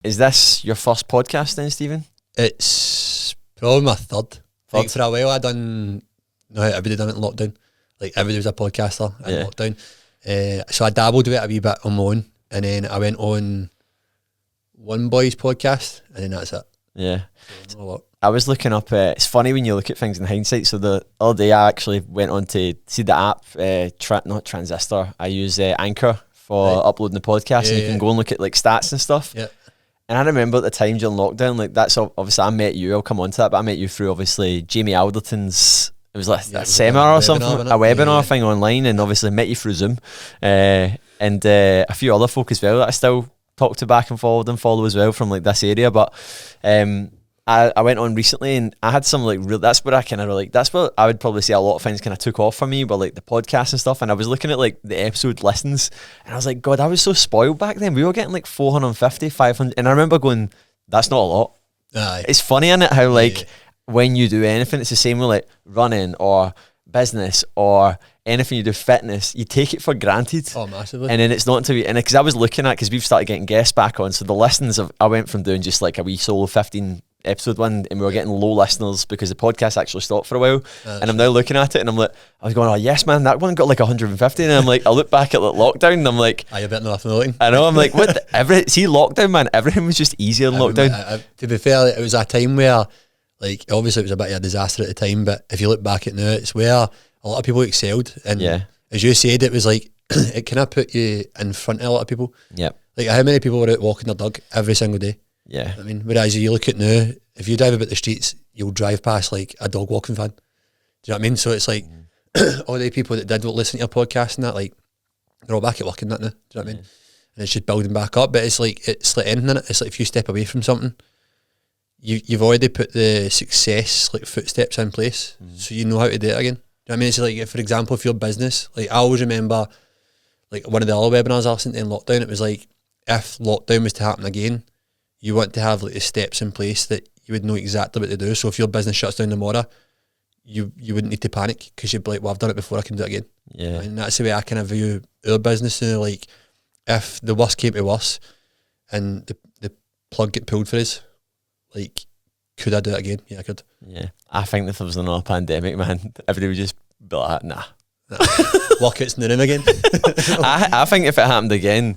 Is this your first podcast then, Stephen? It's probably my third. Like for a while I done, no, everybody done it in lockdown. Like everybody was a podcaster in lockdown. So I dabbled with it a wee bit on my own, and then I went on One Boy's podcast, and then that's it. Yeah. So I was looking up, it's funny when you look at things in hindsight. So the other day I actually went on to see the app, not Transistor, I use Anchor for uploading the podcast, and you can go and look at like stats and stuff. Yeah. And I remember at the time during lockdown, like that's obviously I met you, I'll come on to that, but I met you through obviously Jamie Alderton's, it was like a seminar or something, a webinar thing online, and obviously met you through Zoom, and a few other folk as well that I still talk to back and forward and follow as well from like this area. But I went on recently and I had some like that's what I kind of like, that's what I would probably say a lot of things kind of took off for me, but like the podcast and stuff. And I was looking at like the episode listens and I was like, God, I was so spoiled back then. We were getting like 450, 500. And I remember going, that's not a lot. Aye. It's funny, isn't it, how like when you do anything, it's the same with like running or business or anything you do, fitness, you take it for granted. Oh, massively. And then it's not until and because I was looking at, because we've started getting guests back on, so the listens I went from doing just like a wee solo 15 episode one, and we were getting low listeners because the podcast actually stopped for a while. And I'm now looking at it and I'm like, I was going, oh yes man, that one got like 150, and I'm like, I look back at like lockdown and I'm like, you're better than nothing looking. I know, I'm like, what see lockdown, man, everything was just easier in lockdown. To be fair, it was a time where like obviously it was a bit of a disaster at the time, but if you look back at now, it's where a lot of people excelled, and as you said, it was like it kind of put you in front of a lot of people. Yeah, like how many people were out walking their dog every single day? Yeah, I mean, whereas you look at now, if you drive about the streets, you'll drive past like a dog walking van. Do you know what I mean? So it's like all the people that did listen to your podcast and that, like they're all back at work and that now. Do you know what I mean? And it's just building back up. But it's like anything in it. It's like if you step away from something, you've already put the success like footsteps in place, so you know how to do it again. Do you know what I mean? It's like, for example, if your business, like I always remember, like one of the other webinars I listened to in lockdown, it was like if lockdown was to happen again, you want to have like the steps in place that you would know exactly what to do. So if your business shuts down tomorrow, you wouldn't need to panic because you'd be like, well, I've done it before, I can do it again. Yeah. And that's the way I kind of view our business now. Like if the worst came to worst and the plug get pulled for us, like, could I do it again? Yeah, I could. Yeah. I think if there was another pandemic, man, everybody would just be like, nah. Workouts in the room again. I think if it happened again,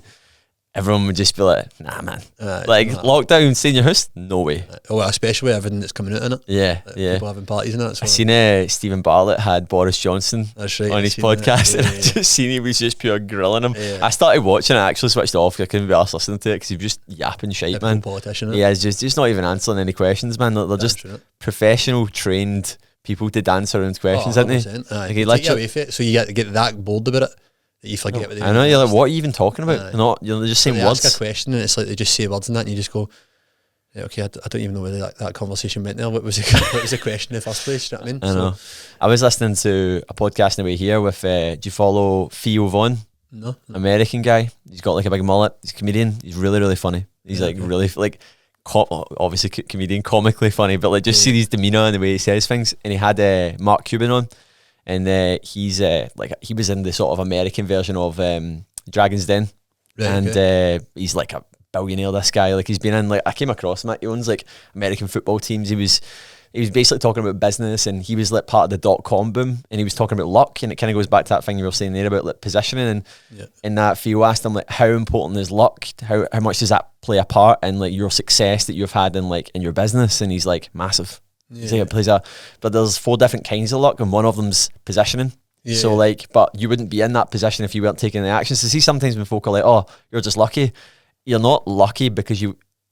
everyone would just be like, nah, man. Lockdown, stay in your house? No way. Oh, especially with everything that's coming out in it. Yeah, people having parties and that. So I seen Stephen Bartlett had Boris Johnson on his podcast, and I just seen he was just pure grilling him. I started watching it, I actually switched it off because I couldn't be arsed listening to it because he was just yapping shite, man. Politician. Yeah, he's just not even answering any questions, man. They're just professional, trained people to dance around questions, aren't they? Like, he literally, so you get that bold about it. You forget what they I know, you're like, what are you even talking about? You're just saying words. Ask a question and it's like they just say words and that, and you just go, yeah, okay, I don't even know whether that conversation went there. What was the question in the first place? You know what I mean? I know. I was listening to a podcast on the way here with, do you follow Theo Von? No. American guy. He's got like a big mullet. He's a comedian. He's really, really funny. He's really like, obviously comedian, comically funny, but like just see his demeanour and the way he says things. And he had Mark Cuban on. And he's he was in the sort of American version of Dragon's Den, he's like a billionaire. This guy, like he's been in I came across him. He owns like American football teams. He was basically talking about business, and he was like part of the .com boom, and he was talking about luck, and it kind of goes back to that thing you were saying there about like positioning, and in that Theo asked him like how important is luck, how much does that play a part in like your success that you've had in your business, and he's like massive. He's like, but there's 4 different kinds of luck, and one of them's positioning. So but you wouldn't be in that position if you weren't taking the actions. So see, sometimes when folk are like, oh, you're just lucky, you're not lucky because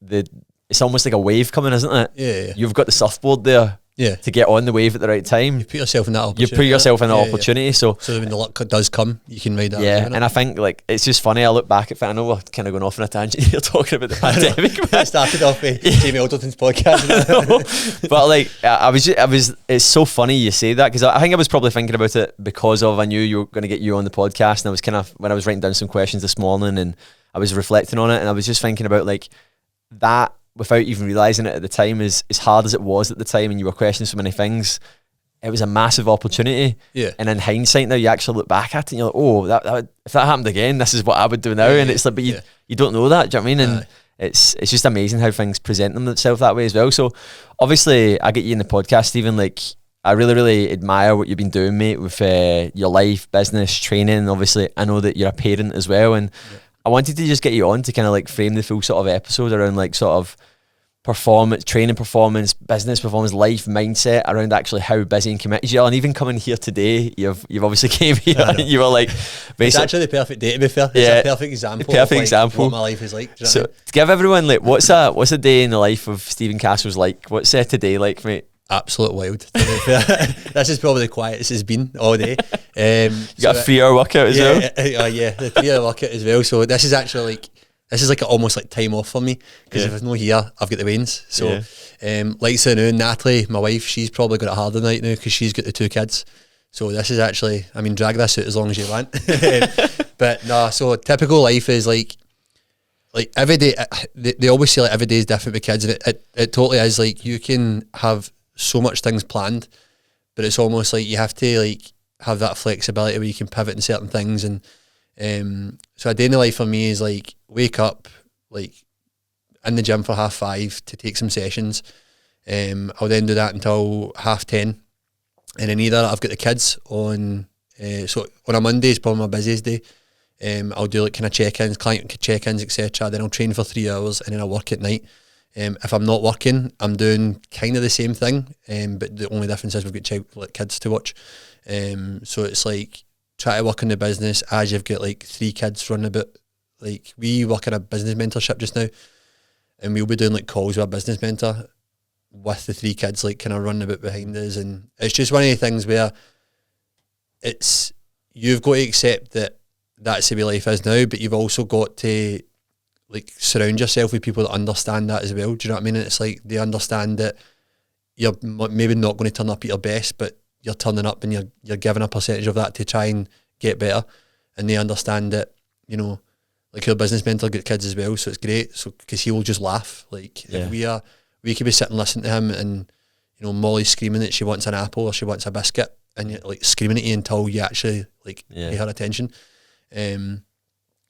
it's almost like a wave coming, isn't it? Yeah. You've got the surfboard there to get on the wave at the right time. You put yourself in that opportunity. You put yourself in that opportunity. So when the luck does come, you can ride that. Yeah, and I think like it's just funny. I look back at it. I know we're kind of going off on a tangent here talking about the pandemic. I started off with Jamie Alderton's podcast. But like I was. It's so funny you say that because I think I was probably thinking about it because I knew you were going to get you on the podcast, and I was kind of when I was writing down some questions this morning, and I was reflecting on it, and I was just thinking about like that. Without even realising it at the time, as hard as it was at the time, and you were questioning so many things, it was a massive opportunity. Yeah. And in hindsight now, you actually look back at it and you're like, oh, that if that happened again, this is what I would do now. And it's like, but you don't know that, do you know what I mean? it's just amazing how things present themselves that way as well. So obviously I get you in the podcast, Stephen. Like, I really, really admire what you've been doing, mate, with your life, business, training. Obviously, I know that you're a parent as well, and I wanted to just get you on to kind of like frame the full sort of episode around like sort of performance, training performance, business performance, life mindset, around actually how busy and committed you are. And even coming here today, you've obviously came here and you were like, it's actually the perfect day, to be fair. It's a perfect example of like what my life is like. So to give everyone, like, what's a day in the life of Stephen Cassells like? What's today like, mate? Absolute wild, to be fair. This is probably the quietest it's been all day. You got a 3-hour workout as well? Yeah, the 3-hour workout as well. So this is actually like almost like time off for me, because if I'm not here, I've got the weans. So like so now, Natalie, my wife, she's probably got it harder tonight now because she's got the 2 kids. So this is actually, I mean, drag this out as long as you want. But no, so typical life is like every day, they always say like every day is different with kids, and it totally is. Like, you can have so much things planned, but it's almost like you have to like have that flexibility where you can pivot in certain things. And so a day in the life for me is like wake up, like in the gym for 5:30 to take some sessions. I'll then do that until 10:30, and then either I've got the kids on, so on a Monday is probably my busiest day. I'll do like kind of check-ins, client check-ins, etc. Then I'll train for 3 hours, and then I'll work at night. If I'm not working, I'm doing kind of the same thing, but the only difference is we've got kids to watch. So it's like try to work on the business as you've got like 3 kids running about. Like, we work in a business mentorship just now, and we'll be doing like calls with a business mentor with the 3 kids like kind of running about behind us. And it's just one of the things where you've got to accept that that's the way life is now, but you've also got to like surround yourself with people that understand that as well. Do you know what I mean? And it's like they understand that you're maybe not going to turn up at your best, but you're turning up and you're giving a percentage of that to try and get better. And they understand that, you know, like your business mentor got kids as well, so it's great. So because he will just laugh. Like if we could be sitting listening to him, and you know Molly's screaming that she wants an apple or she wants a biscuit, and you're like screaming at you until you actually like pay her attention.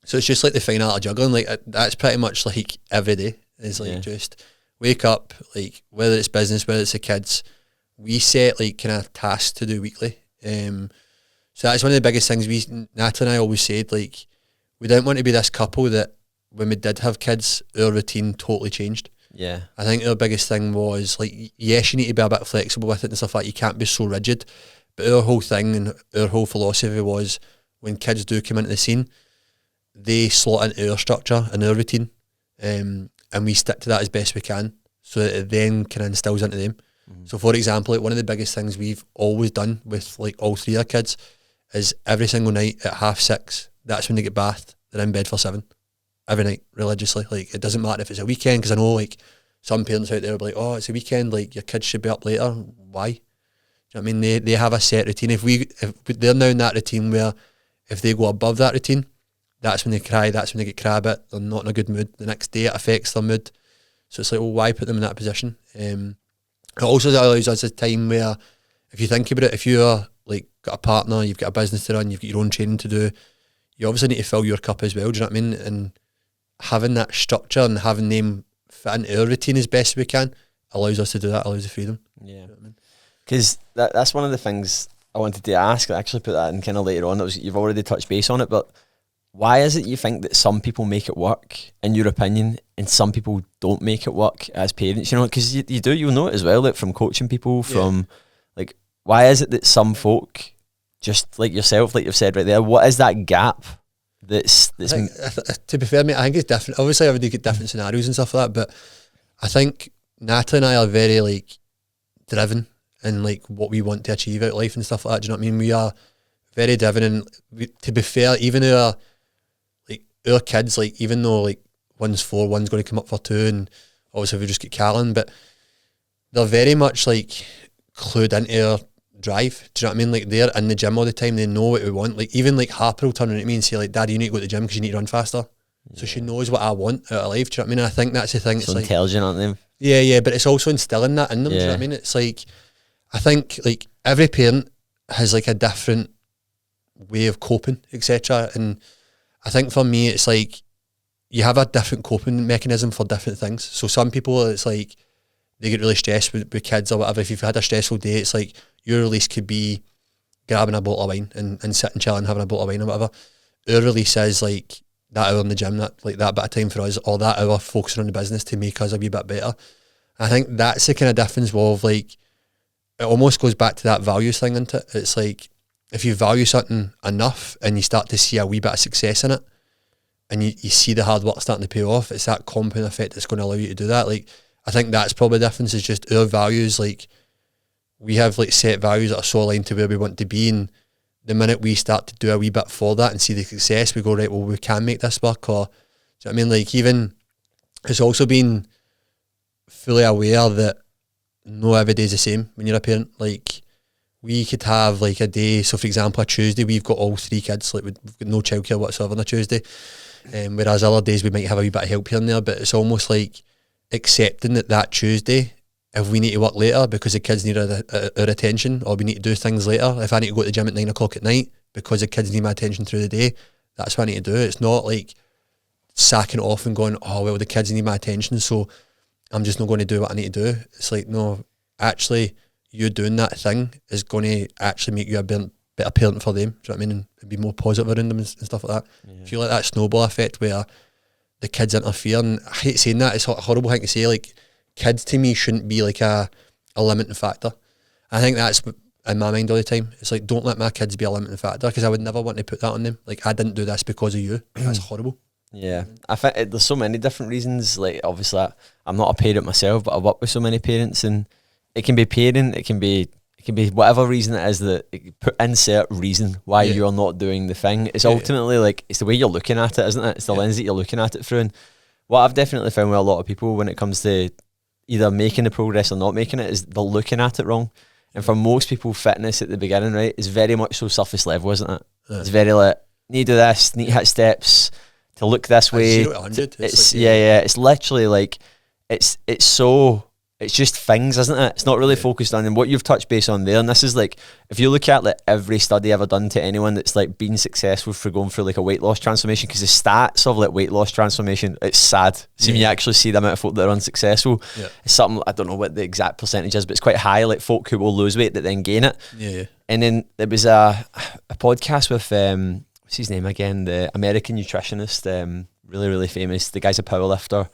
So it's just like the fine art of juggling. Like that's pretty much like every day is like just wake up, like whether it's business, whether it's the kids, we set like kind of tasks to do weekly. So that's one of the biggest things Natalie and I always said, like we didn't want to be this couple that when we did have kids, our routine totally changed. Yeah. I think our biggest thing was like, yes, you need to be a bit flexible with it and stuff like that. You can't be so rigid. But our whole thing and our whole philosophy was when kids do come into the scene, they slot into our structure and our routine, and we stick to that as best we can, so that it then kind of instills into them. So for example, like one of the biggest things we've always done with like all 3 of our kids is every single night at 6:30, that's when they get bathed, they're in bed for 7 every night religiously. Like it doesn't matter if it's a weekend, because I know like some parents out there will be like, oh, it's a weekend, like your kids should be up later. Why? Do you know what I mean? They have a set routine. If they're now in that routine where if they go above that routine, that's when they cry, that's when they get crabby, they're not in a good mood. The next day it affects their mood. So it's like, well, why put them in that position? It also allows us a time where, if you think about it, if you're like got a partner, you've got a business to run, you've got your own training to do, you obviously need to fill your cup as well, do you know what I mean? And having that structure and having them fit into our routine as best we can allows us to do that, allows the freedom. Yeah. You know what I mean? Because that's one of the things I wanted to ask. I actually put that in kind of later on. You've already touched base on it, but why is it you think that some people make it work, in your opinion, and some people don't make it work as parents? You know, because you'll know it as well, like from coaching people, from like, why is it that some folk, just like yourself, like you've said right there, what is that gap that's to be fair, mate, I think it's different. Obviously, everybody get different scenarios and stuff like that, but I think Natalie and I are very like driven in like what we want to achieve out of life and stuff like that. Do you know what I mean? We are very driven, and to be fair, even our kids, like even though like one's 4, one's going to come up for 2, and obviously we just get Callan, but they're very much like clued into our drive. Do you know what I mean? Like they're in the gym all the time, they know what we want. Like even like Harper will turn around at me and say like, Daddy, you need to go to the gym because you need to run faster. So she knows what I want out of life. Do you know what I mean? And I think that's the thing. So it's intelligent, aren't they? Yeah, but it's also instilling that in them. Do you know what I mean? It's like, I think like every parent has like a different way of coping, etc. And I think for me, it's like you have a different coping mechanism for different things. So some people, it's like they get really stressed with kids or whatever. If you've had a stressful day, it's like your release could be grabbing a bottle of wine and sitting chilling, having a bottle of wine or whatever. Our release is like that hour in the gym, that bit of time for us, or that hour focusing on the business to make us a wee bit better. I think that's the kind of difference of like, it almost goes back to that values thing, isn't it? It's like, if you value something enough and you start to see a wee bit of success in it, and you see the hard work starting to pay off, it's that compound effect that's going to allow you to do that. Like, I think that's probably the difference, is just our values. Like, we have like set values that are so aligned to where we want to be, and the minute we start to do a wee bit for that and see the success, we go, right, well, we can make this work. Or, do you know what I mean? Like, even, it's also been fully aware that no every day is the same when you're a parent. Like, we could have like a day, so for example, a Tuesday, we've got all 3 kids, like we've got no childcare whatsoever on a Tuesday. Whereas other days we might have a wee bit of help here and there, but it's almost like accepting that Tuesday, if we need to work later because the kids need our attention, or we need to do things later, if I need to go to the gym at 9 o'clock at night because the kids need my attention through the day, that's what I need to do. It's not like sacking it off and going, oh, well, the kids need my attention, so I'm just not going to do what I need to do. It's like, no, actually, you doing that thing is going to actually make you a better parent for them. Do you know what I mean? And be more positive around them and stuff like that. Yeah. If you like that snowball effect where the kids interfere, and I hate saying that, it's a horrible thing to say, like, kids to me shouldn't be like a limiting factor. I think that's in my mind all the time. It's like, don't let my kids be a limiting factor, because I would never want to put that on them. Like, I didn't do this because of you. That's horrible. Yeah, I think there's so many different reasons. Like, obviously, I'm not a parent myself, but I work with so many parents, and it can be parent, it can be whatever reason it is, that insert reason why you're not doing the thing. It's ultimately like, it's the way you're looking at it, isn't it? It's the lens that you're looking at it through. And what I've definitely found with a lot of people when it comes to either making the progress or not making it, is they're looking at it wrong. And for most people, fitness at the beginning, right, is very much so surface level, isn't it? It's very like, need to do this, need to hit steps, to look this way. 0 to 100. It's like, it's literally like, it's just things, isn't it? It's not really focused on, and what you've touched base on there, and this is like, if you look at like every study ever done to anyone that's like been successful for going through like a weight loss transformation, because the stats of like weight loss transformation, it's sad. So when you actually see the amount of folk that are unsuccessful, it's something, I don't know what the exact percentage is, but it's quite high, like folk who will lose weight that then gain it. And then there was a podcast with what's his name again, the American nutritionist, really, really famous, the guy's a powerlifter.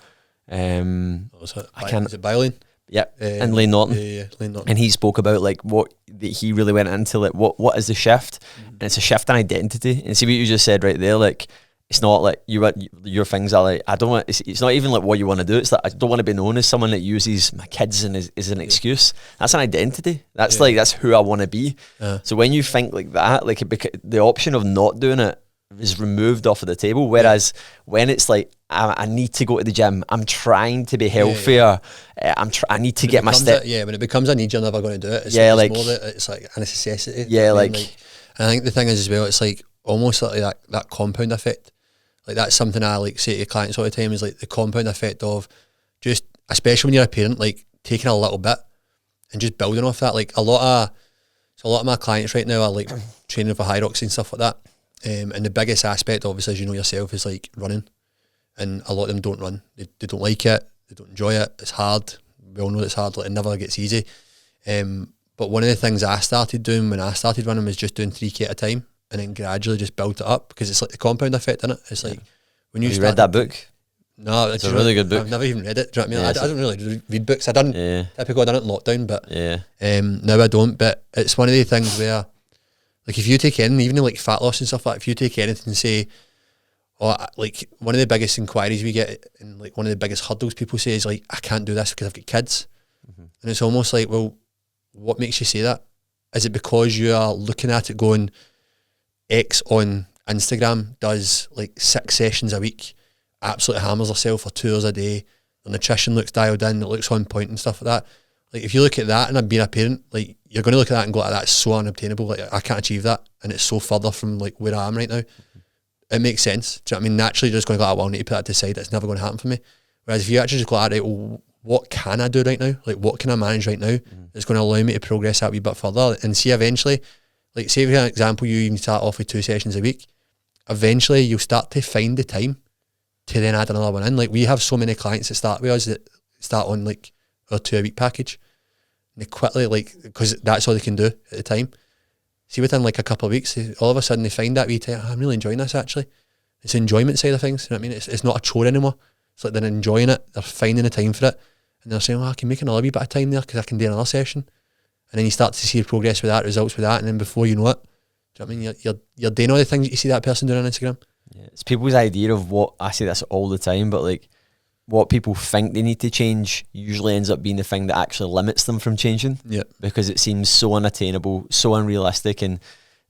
Is it Byline? Yeah, and Lane Norton. Lane Norton. And he spoke about like what he really went into, like what is the shift, and it's a shift in identity. And see what you just said right there, like, it's not like your things are like, I don't want. It's not even like what you want to do. It's like, I don't want to be known as someone that uses my kids as an excuse. That's an identity. That's like, that's who I want to be. So when you think like that, like the option of not doing it is removed off of the table. Whereas when it's like, I need to go to the gym, I'm trying to be healthier, I need to get my step. When it becomes a need, you're never going to do it. It's like more that it's like a necessity. I think the thing is as well, it's like almost like that compound effect. Like, that's something I like say to clients all the time, is like the compound effect of just, especially when you're a parent, like taking a little bit and just building off that. Like a lot of my clients right now are like training for high rocks and stuff like that. And the biggest aspect, obviously, as you know yourself, is like running. And a lot of them don't run. They don't like it. They don't enjoy it. It's hard. We all know it's hard. Like, it never gets easy. But one of the things I started doing when I started running was just doing 3K at a time, and then gradually just built it up, because it's like the compound effect, isn't it? It's like when you read that book. No, it's a really good book. I've never even read it. Do you know what I mean? I don't really read books. I done typically I done it in lockdown, but now I don't. But it's one of the things where, like, if you take in, even in like fat loss and stuff like that, if you take anything and say, like, one of the biggest inquiries we get, and like one of the biggest hurdles people say is like, I can't do this because I've got kids. And it's almost like, well, what makes you say that? Is it because you are looking at it going, X on Instagram does like 6 sessions a week, absolutely hammers herself for 2 hours a day, the nutrition looks dialed in, it looks on point and stuff like that. Like, if you look at that and being a parent, like, you're going to look at that and go, that's so unobtainable, like, I can't achieve that, and it's so further from like where I am right now. It makes sense. Do you know what I mean? Naturally, you're just going to go, well, I need to put that to the side, it's never going to happen for me. Whereas if you actually just go, right, well, what can I do right now? Like, what can I manage right now that's going to allow me to progress that wee bit further, and see eventually, like, say for example, you even start off with 2 sessions a week, eventually you'll start to find the time to then add another one in. Like we have so many clients that start with us that start on like our 2 a week package. And they quickly, like, because that's all they can do at the time. See, within like a couple of weeks, all of a sudden they find that wee time, I'm really enjoying this actually. It's the enjoyment side of things, you know what I mean? It's not a chore anymore. It's like they're enjoying it, they're finding the time for it, and they're saying, well, I can make another wee bit of time there because I can do another session. And then you start to see progress with that, results with that, and then before you know it, do you know what I mean? You're doing all the things that you see that person doing on Instagram. Yeah, it's people's idea of what, I say this all the time, but like what people think they need to change usually ends up being the thing that actually limits them from changing. Yeah. Because it seems so unattainable, so unrealistic. And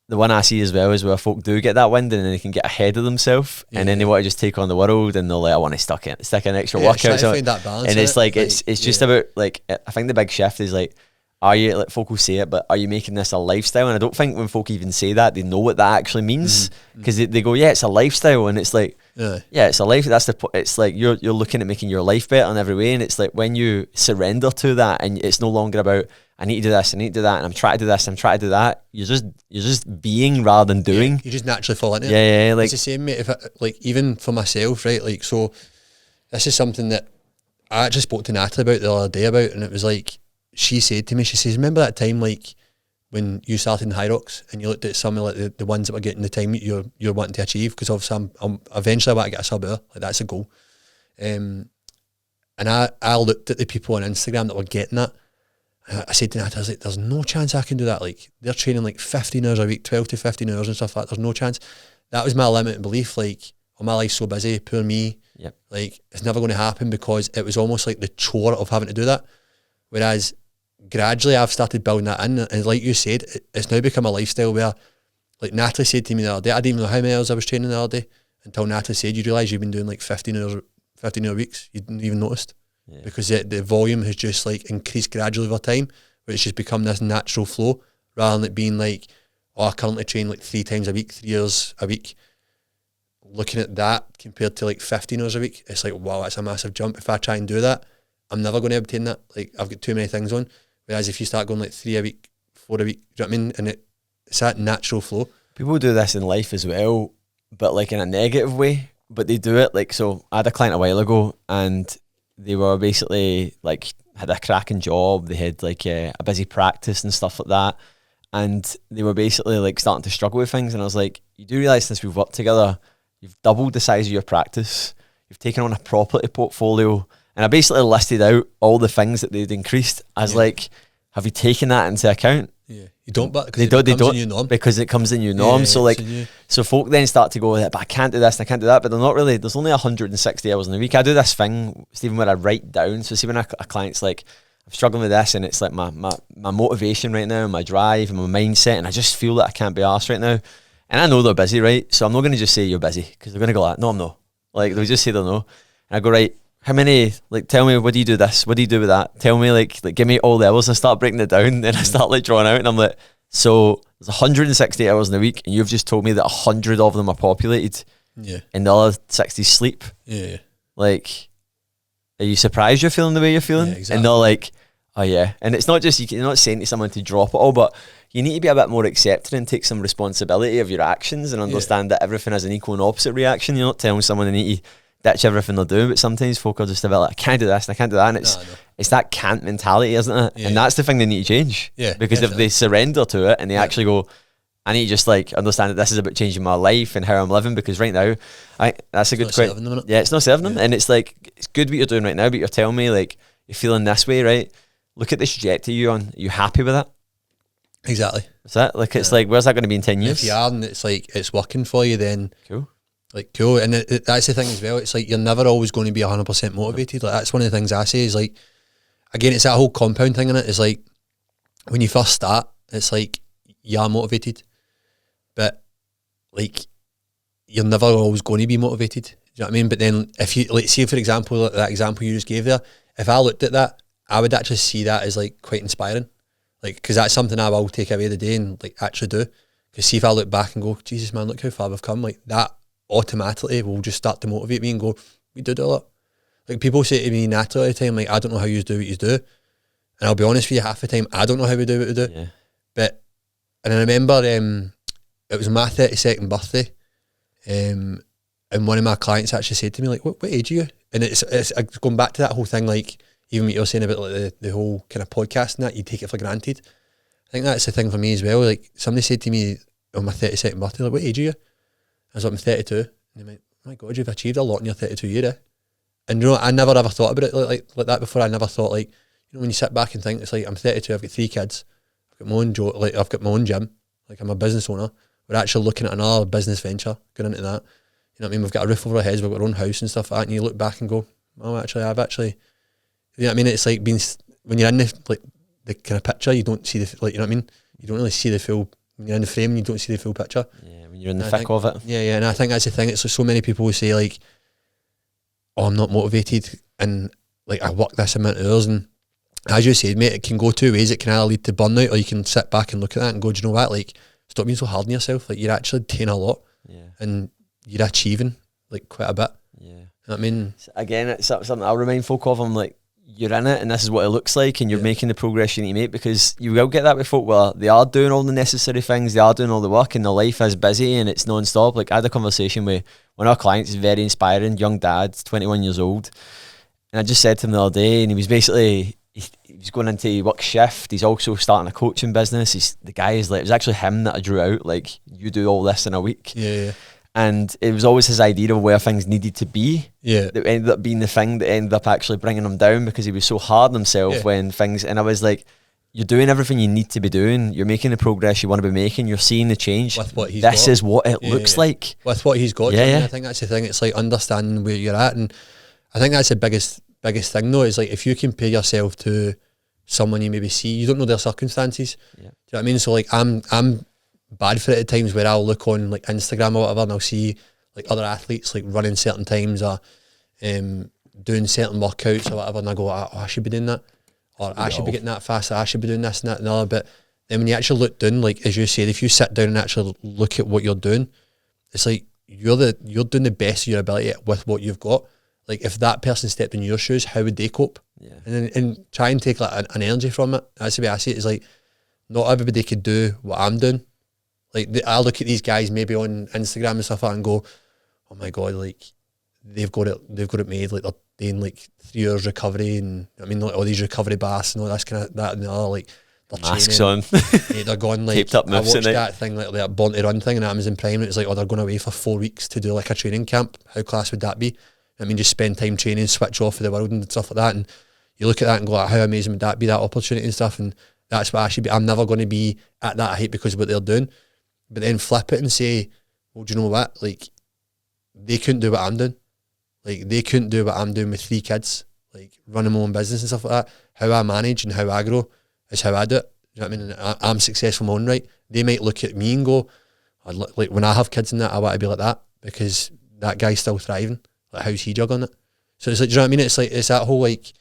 the one I see as well is where folk do get that wind and then they can get ahead of themselves, and then they want to just take on the world, and they're like, I want to stick an extra workout. Find that balance, and it's like it's just about like, I think the big shift is like, are you, like folk will say it, but are you making this a lifestyle? And I don't think when folk even say that, they know what that actually means, because they go, yeah, it's a lifestyle, and it's like, yeah, it's a life. It's like you're looking at making your life better in every way, and it's like when you surrender to that, and it's no longer about I need to do this, I need to do that, and I'm trying to do this, I'm trying to do that. You're just being rather than doing. Yeah, you just naturally fall into it. Yeah, like it's the same, mate. If like even for myself, right? Like, so this is something that I actually spoke to Natalie about the other day about, and it was like she said to me, she says, remember that time like when you started in High Rocks and you looked at some of like the ones that were getting the time you're wanting to achieve, because obviously I'm eventually I want to get a sub hour, like that's a goal. And I looked at the people on Instagram that were getting that. I said to Nat, I was like, there's no chance I can do that. Like, they're training like 15 hours a week, 12 to 15 hours and stuff like that. There's no chance. That was my limiting belief. Like, oh, my life's so busy, poor me. Yep. Like, it's never going to happen, because it was almost like the chore of having to do that. Whereas, gradually, I've started building that in. And like you said, it's now become a lifestyle where, like Natalie said to me the other day, I didn't even know how many hours I was training the other day until Natalie said, you realise you've been doing like 15 hour weeks. You didn't even notice. Yeah. Because the volume has just like increased gradually over time, where it's just become this natural flow, rather than it being like, oh, I currently train like 3 times a week, 3 hours a week. Looking at that compared to like 15 hours a week, it's like, wow, that's a massive jump. If I try and do that, I'm never going to obtain that. Like, I've got too many things on. Whereas if you start going like 3 a week, 4 a week, do you know what I mean? And it's that natural flow. People do this in life as well, but like in a negative way, but they do it like, so I had a client a while ago, and they were basically like, had a cracking job, they had like a busy practice and stuff like that, and they were basically like starting to struggle with things, and I was like, you do realise since we've worked together, you've doubled the size of your practice, you've taken on a property portfolio, and I basically listed out all the things that they'd increased. I was like, have you taken that into account? Yeah, you don't, but they don't, because it comes in new norm. So like, so folk then start to go, but I can't do this and I can't do that, but they're not really. There's only 160 hours in a week. I do this thing, Stephen, where I write down. So see when a client's like, I'm struggling with this, and it's like my motivation right now, my drive and my mindset, and I just feel that I can't be arsed right now. And I know they're busy, right? So I'm not going to just say you're busy, because they're going to go like, no, I'm not. Like, they'll just say they're no. And I go, right, how many, like, tell me, what do you do this? What do you do with that? Tell me, like give me all the hours. I start breaking it down, and I start like drawing out, and I'm like, so there's 160 hours in a week, and you've just told me that 100 of them are populated. Yeah. And the other 60 sleep. Yeah. Like, are you surprised you're feeling the way you're feeling? Yeah, exactly. And they're like, oh yeah. And it's not just, you're not saying to someone to drop it all, but you need to be a bit more accepting and take some responsibility of your actions, and understand that everything has an equal and opposite reaction. You're not telling someone they need to ditch everything they're doing, but sometimes folk are just a bit like, I can't do this and I can't do that, and it's that can't mentality, isn't it? Yeah. And that's the thing they need to change. Yeah, because definitely. If they surrender to it and they actually go, I need to just like understand that this is about changing my life and how I'm living, because right now, that's a good question. Yeah, it's not serving them, and it's like, it's good what you're doing right now, but you're telling me like you're feeling this way, right? Look at the trajectory you're on. Are you happy with that? Exactly. Is that like, it's like, where's that going to be in 10 years? If you are, and it's like it's working for you, then cool. Like, cool. And that's the thing as well. It's like, you're never always going to be 100% motivated. Like, that's one of the things I say is like, again, it's that whole compound thing in it. It's like, when you first start, it's like, you are motivated, but like, you're never always going to be motivated. Do you know what I mean? But then if you, like, say for example, like that example you just gave there, if I looked at that, I would actually see that as like quite inspiring. Like, because that's something I will take away the day and like actually do. Because see if I look back and go, Jesus man, look how far we've come, like that automatically will just start to motivate me and go, we did a lot. Like, people say to me, Natalie, all the time, like, I don't know how you do what you do. And I'll be honest with you, half the time, I don't know how we do what we do. Yeah. But, and I remember it was my 32nd birthday, and And one of my clients actually said to me, like, what age are you? And it's going back to that whole thing, like, even what you're saying about like the whole kind of podcast and that, you take it for granted. I think that's the thing for me as well. Like, somebody said to me on my 32nd birthday, like, what age are you? I was like, I'm 32. And they went, oh my God, you've achieved a lot in your 32 year, eh? And you know, I never ever thought about it like that before. I never thought, like, you know, when you sit back and think, it's like, I'm 32, I've got 3 kids, I've got my own like, I've got my own gym, like, I'm a business owner. We're actually looking at another business venture, going into that. You know what I mean? We've got a roof over our heads, we've got our own house and stuff like that, and you look back and go, oh, actually, I've actually, you know what I mean? It's like being, when you're in the kind of picture, you don't see the, like, you know what I mean? You don't really see the full, when you're in the frame, you don't see the full picture. Yeah, when you're in the thick of it. Yeah, and I think that's the thing. It's like, so many people who say, like, oh, I'm not motivated, and like, I work this amount of hours, and as you said, mate, it can go 2 ways. It can either lead to burnout, or you can sit back and look at that and go, do you know what? Like, stop being so hard on yourself. Like, you're actually doing a lot. Yeah. And you're achieving, like, quite a bit. Yeah. You know what I mean? Again, it's something I'll remind folk of. I'm like, you're in it, and this is what it looks like, and you're making the progress you need to make, because you will get that with folk where they are doing all the necessary things, they are doing all the work, and their life is busy and it's non-stop. Like, I had a conversation with one of our clients, is very inspiring, young dad, 21 years old, and I just said to him the other day, and he was basically, he's going into work shift, he's also starting a coaching business, the guy is like, it was actually him that I drew out, like, you do all this in a week. Yeah. And it was always his idea of where things needed to be. Yeah. That ended up being the thing that ended up actually bringing him down, because he was so hard on himself when things, and I was like, you're doing everything you need to be doing. You're making the progress you want to be making. You're seeing the change. With what he's this got. is what it looks like. With what he's got. Yeah, I mean, yeah. I think that's the thing. It's like understanding where you're at. And I think that's the biggest thing though, is like, if you compare yourself to someone you maybe see, you don't know their circumstances. Yeah. Do you know what I mean? So like, I'm bad for it at times, where I'll look on like Instagram or whatever, and I'll see like other athletes like running certain times, or doing certain workouts or whatever, and I go, oh, I should be doing that, or I should be getting that faster, I should be doing this and that and the other. But then when you actually look down, like, as you said, if you sit down and actually look at what you're doing, it's like you're doing the best of your ability with what you've got. Like, if that person stepped in your shoes, how would they cope? Yeah. And try and take like an energy from it. That's the way I see it. Is like, not everybody could do what I'm doing. Like, I look at these guys maybe on Instagram and stuff like that and go, oh my God, like, they've got it made. Like, they're doing like 3 hours recovery, and I mean, like, all these recovery baths and all this kind of that and the other, like, they're masks training, on. they're going like, taped up I watched at that thing, like that Born to Run thing on Amazon Prime, and it's like, oh, they're going away for 4 weeks to do like a training camp. How class would that be? I mean, just spend time training, switch off of the world and stuff like that. And you look at that and go, like, how amazing would that be, that opportunity and stuff? And that's what I should be. I'm never going to be at that height because of what they're doing. But then flip it and say, well, do you know what? Like, they couldn't do what I'm doing. Like, they couldn't do what I'm doing with 3 kids, like running my own business and stuff like that. How I manage and how I grow is how I do it. You know what I mean? And I'm successful in my own right. They might look at me and go, like, when I have kids and that, I want to be like that, because that guy's still thriving. Like, how's he juggling it? So it's like, do you know what I mean? It's like, it's that whole like,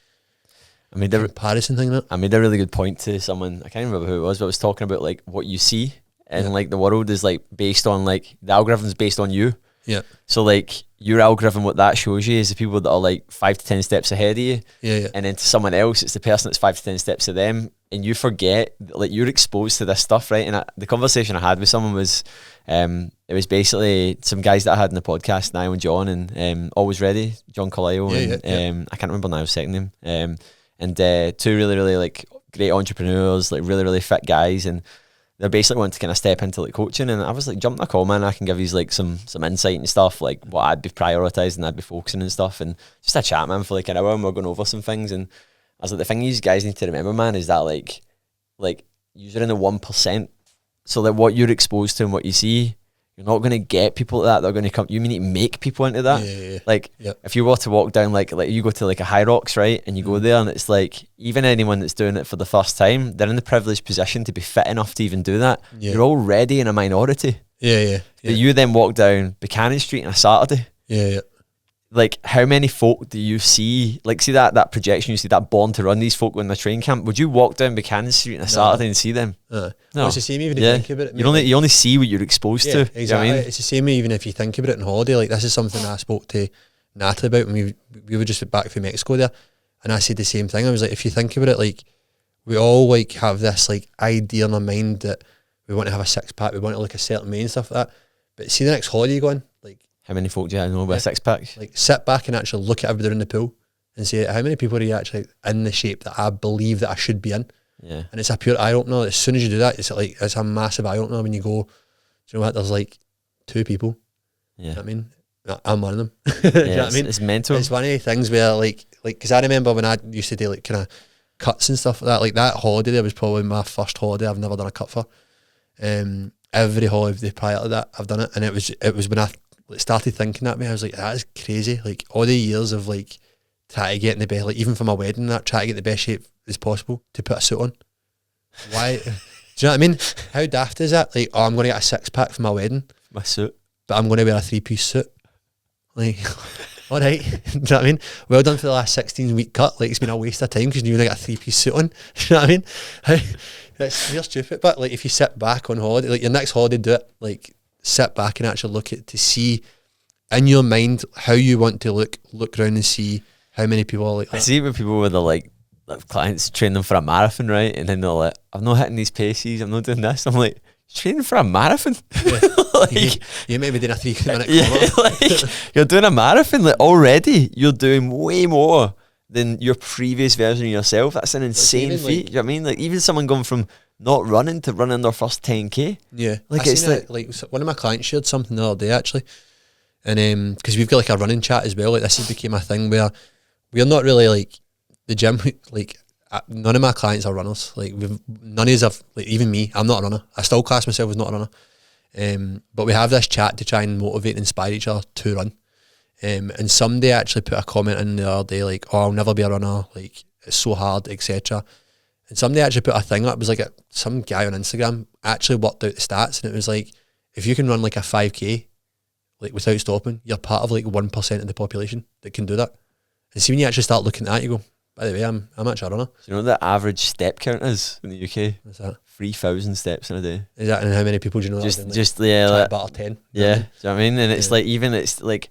I mean, comparison thing. That I made a really good point to someone, I can't remember who it was, but I was talking about like what you see, and like the world is like based on, like, the algorithm's based on you. Yeah. So like, your algorithm, what that shows you is the people that are like 5 to 10 steps ahead of you. Yeah. And then to someone else, it's the person that's 5 to 10 steps of them. And you forget that, like, you're exposed to this stuff, right? And the conversation I had with someone was, it was basically some guys that I had in the podcast, Niall and John, and Always Ready, John Carlisle, and I can't remember Niall's second name. And 2 really, really like great entrepreneurs, like really, really fit guys, and they're basically wanting to kind of step into like coaching. And I was like, jump in a call, man, I can give you like some insight and stuff, like what I'd be prioritising, I'd be focusing and stuff, and just a chat, man, for like an hour, and we're going over some things. And I was like, the thing you guys need to remember, man, is that like you're in the 1%. So that what you're exposed to and what you see, you're not going to get people like that. They're going to come. You need to make people into that. Yeah. Like, if you were to walk down, like you go to like a High Rocks, right, and you go there, and it's like, even anyone that's doing it for the first time, they're in the privileged position to be fit enough to even do that. Yeah. You're already in a minority. Yeah. But you then walk down Buchanan Street on a Saturday. Yeah. Like, how many folk do you see? Like, see that projection, you see that Born to Run, these folk in the train camp. Would you walk down Buchanan Street on a Saturday and see them? No. Well, it's the same even if you think about it. You only see what you're exposed to. Exactly. You know what I mean? It's the same even if you think about it on holiday. Like, this is something I spoke to Natalie about when we were just back from Mexico there, and I said the same thing. I was like, if you think about it, like, we all like have this like idea in our mind that we want to have a 6-pack, we want to look a certain way and stuff like that. But see the next holiday you're going, like, How many folk do you know with a six pack? Like sit back and actually look at everybody in the pool and say, how many people are you actually in the shape that I believe that I should be in? Yeah. And it's a pure eye opener. As soon as you do that, it's a massive eye opener when you go, do you know what, there's like 2 people. Yeah. You know what I mean? I'm one of them. Yeah, do you know what I mean? It's mental. It's one of the things where like, because I remember when I used to do like kind of cuts and stuff like that holiday there was probably my first holiday I've never done a cut for. Every holiday prior to that I've done it, and it was when I started thinking that way, I was like, that is crazy. Like all the years of like trying to get in the best, like even for my wedding, that try to get the best shape as possible to put a suit on. Why? Do you know what I mean? How daft is that? Like, oh, I'm going to get a 6-pack for my wedding, My suit, but I'm going to wear a 3-piece suit. Like, all right. Do you know what I mean? Well done for the last 16-week cut. Like, it's been a waste of time because you're going to get a 3-piece suit on. Do you know what I mean? That's real stupid. But like, if you sit back on holiday, like your next holiday, do it. Like, sit back and actually look at to see in your mind how you want to look around and see how many people are like that. I see with people with the like clients train them for a marathon, right? And then they're like, I'm not hitting these paces, I'm not doing this. I'm like, training for a marathon? Yeah. Like, you may be doing a 3-minute yeah, kilometer. like you're doing a marathon. Like already, you're doing way more than your previous version of yourself. That's an insane even, feat. like, You know what I mean? Like even someone going from not running to running their first 10k. Yeah, like I it's seen like one of my clients shared something the other day actually, and because we've got like a running chat as well. Like this has became a thing where we're not really like the gym. Like none of my clients are runners. Like none of us have. Like even me, I'm not a runner. I still class myself as not a runner. But we have this chat to try and motivate and inspire each other to run. And somebody actually put a comment in the other day like, "Oh, I'll never be a runner. Like it's so hard, etc." And somebody actually put a thing up. It was like some guy on Instagram actually worked out the stats, and it was like, if you can run like a 5k, like without stopping, you're part of like 1% of the population that can do that. And see when you actually start looking at that, you go, by the way, I'm actually a runner. Do you know what the average step count is in the UK? What's that? 3,000 steps in a day. Is that, and how many people do you know? Just that just yeah, like, about 10. yeah. Do you know what I mean? And it's like even it's like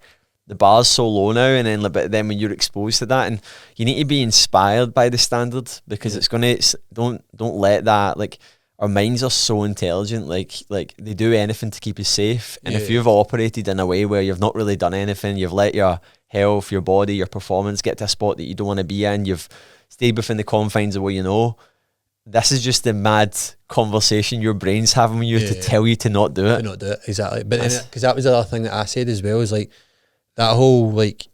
the bar's so low now, and then but then when you're exposed to that, and you need to be inspired by the standard because it's gonna. Don't let that, like, our minds are so intelligent, like they do anything to keep us safe. And if you've operated in a way where you've not really done anything, you've let your health, your body, your performance get to a spot that you don't want to be in, you've stayed within the confines of what you know. This is just the mad conversation your brain's having with you to tell you to not do it. To not do it, exactly. But because that was the other thing that I said as well, is like that whole like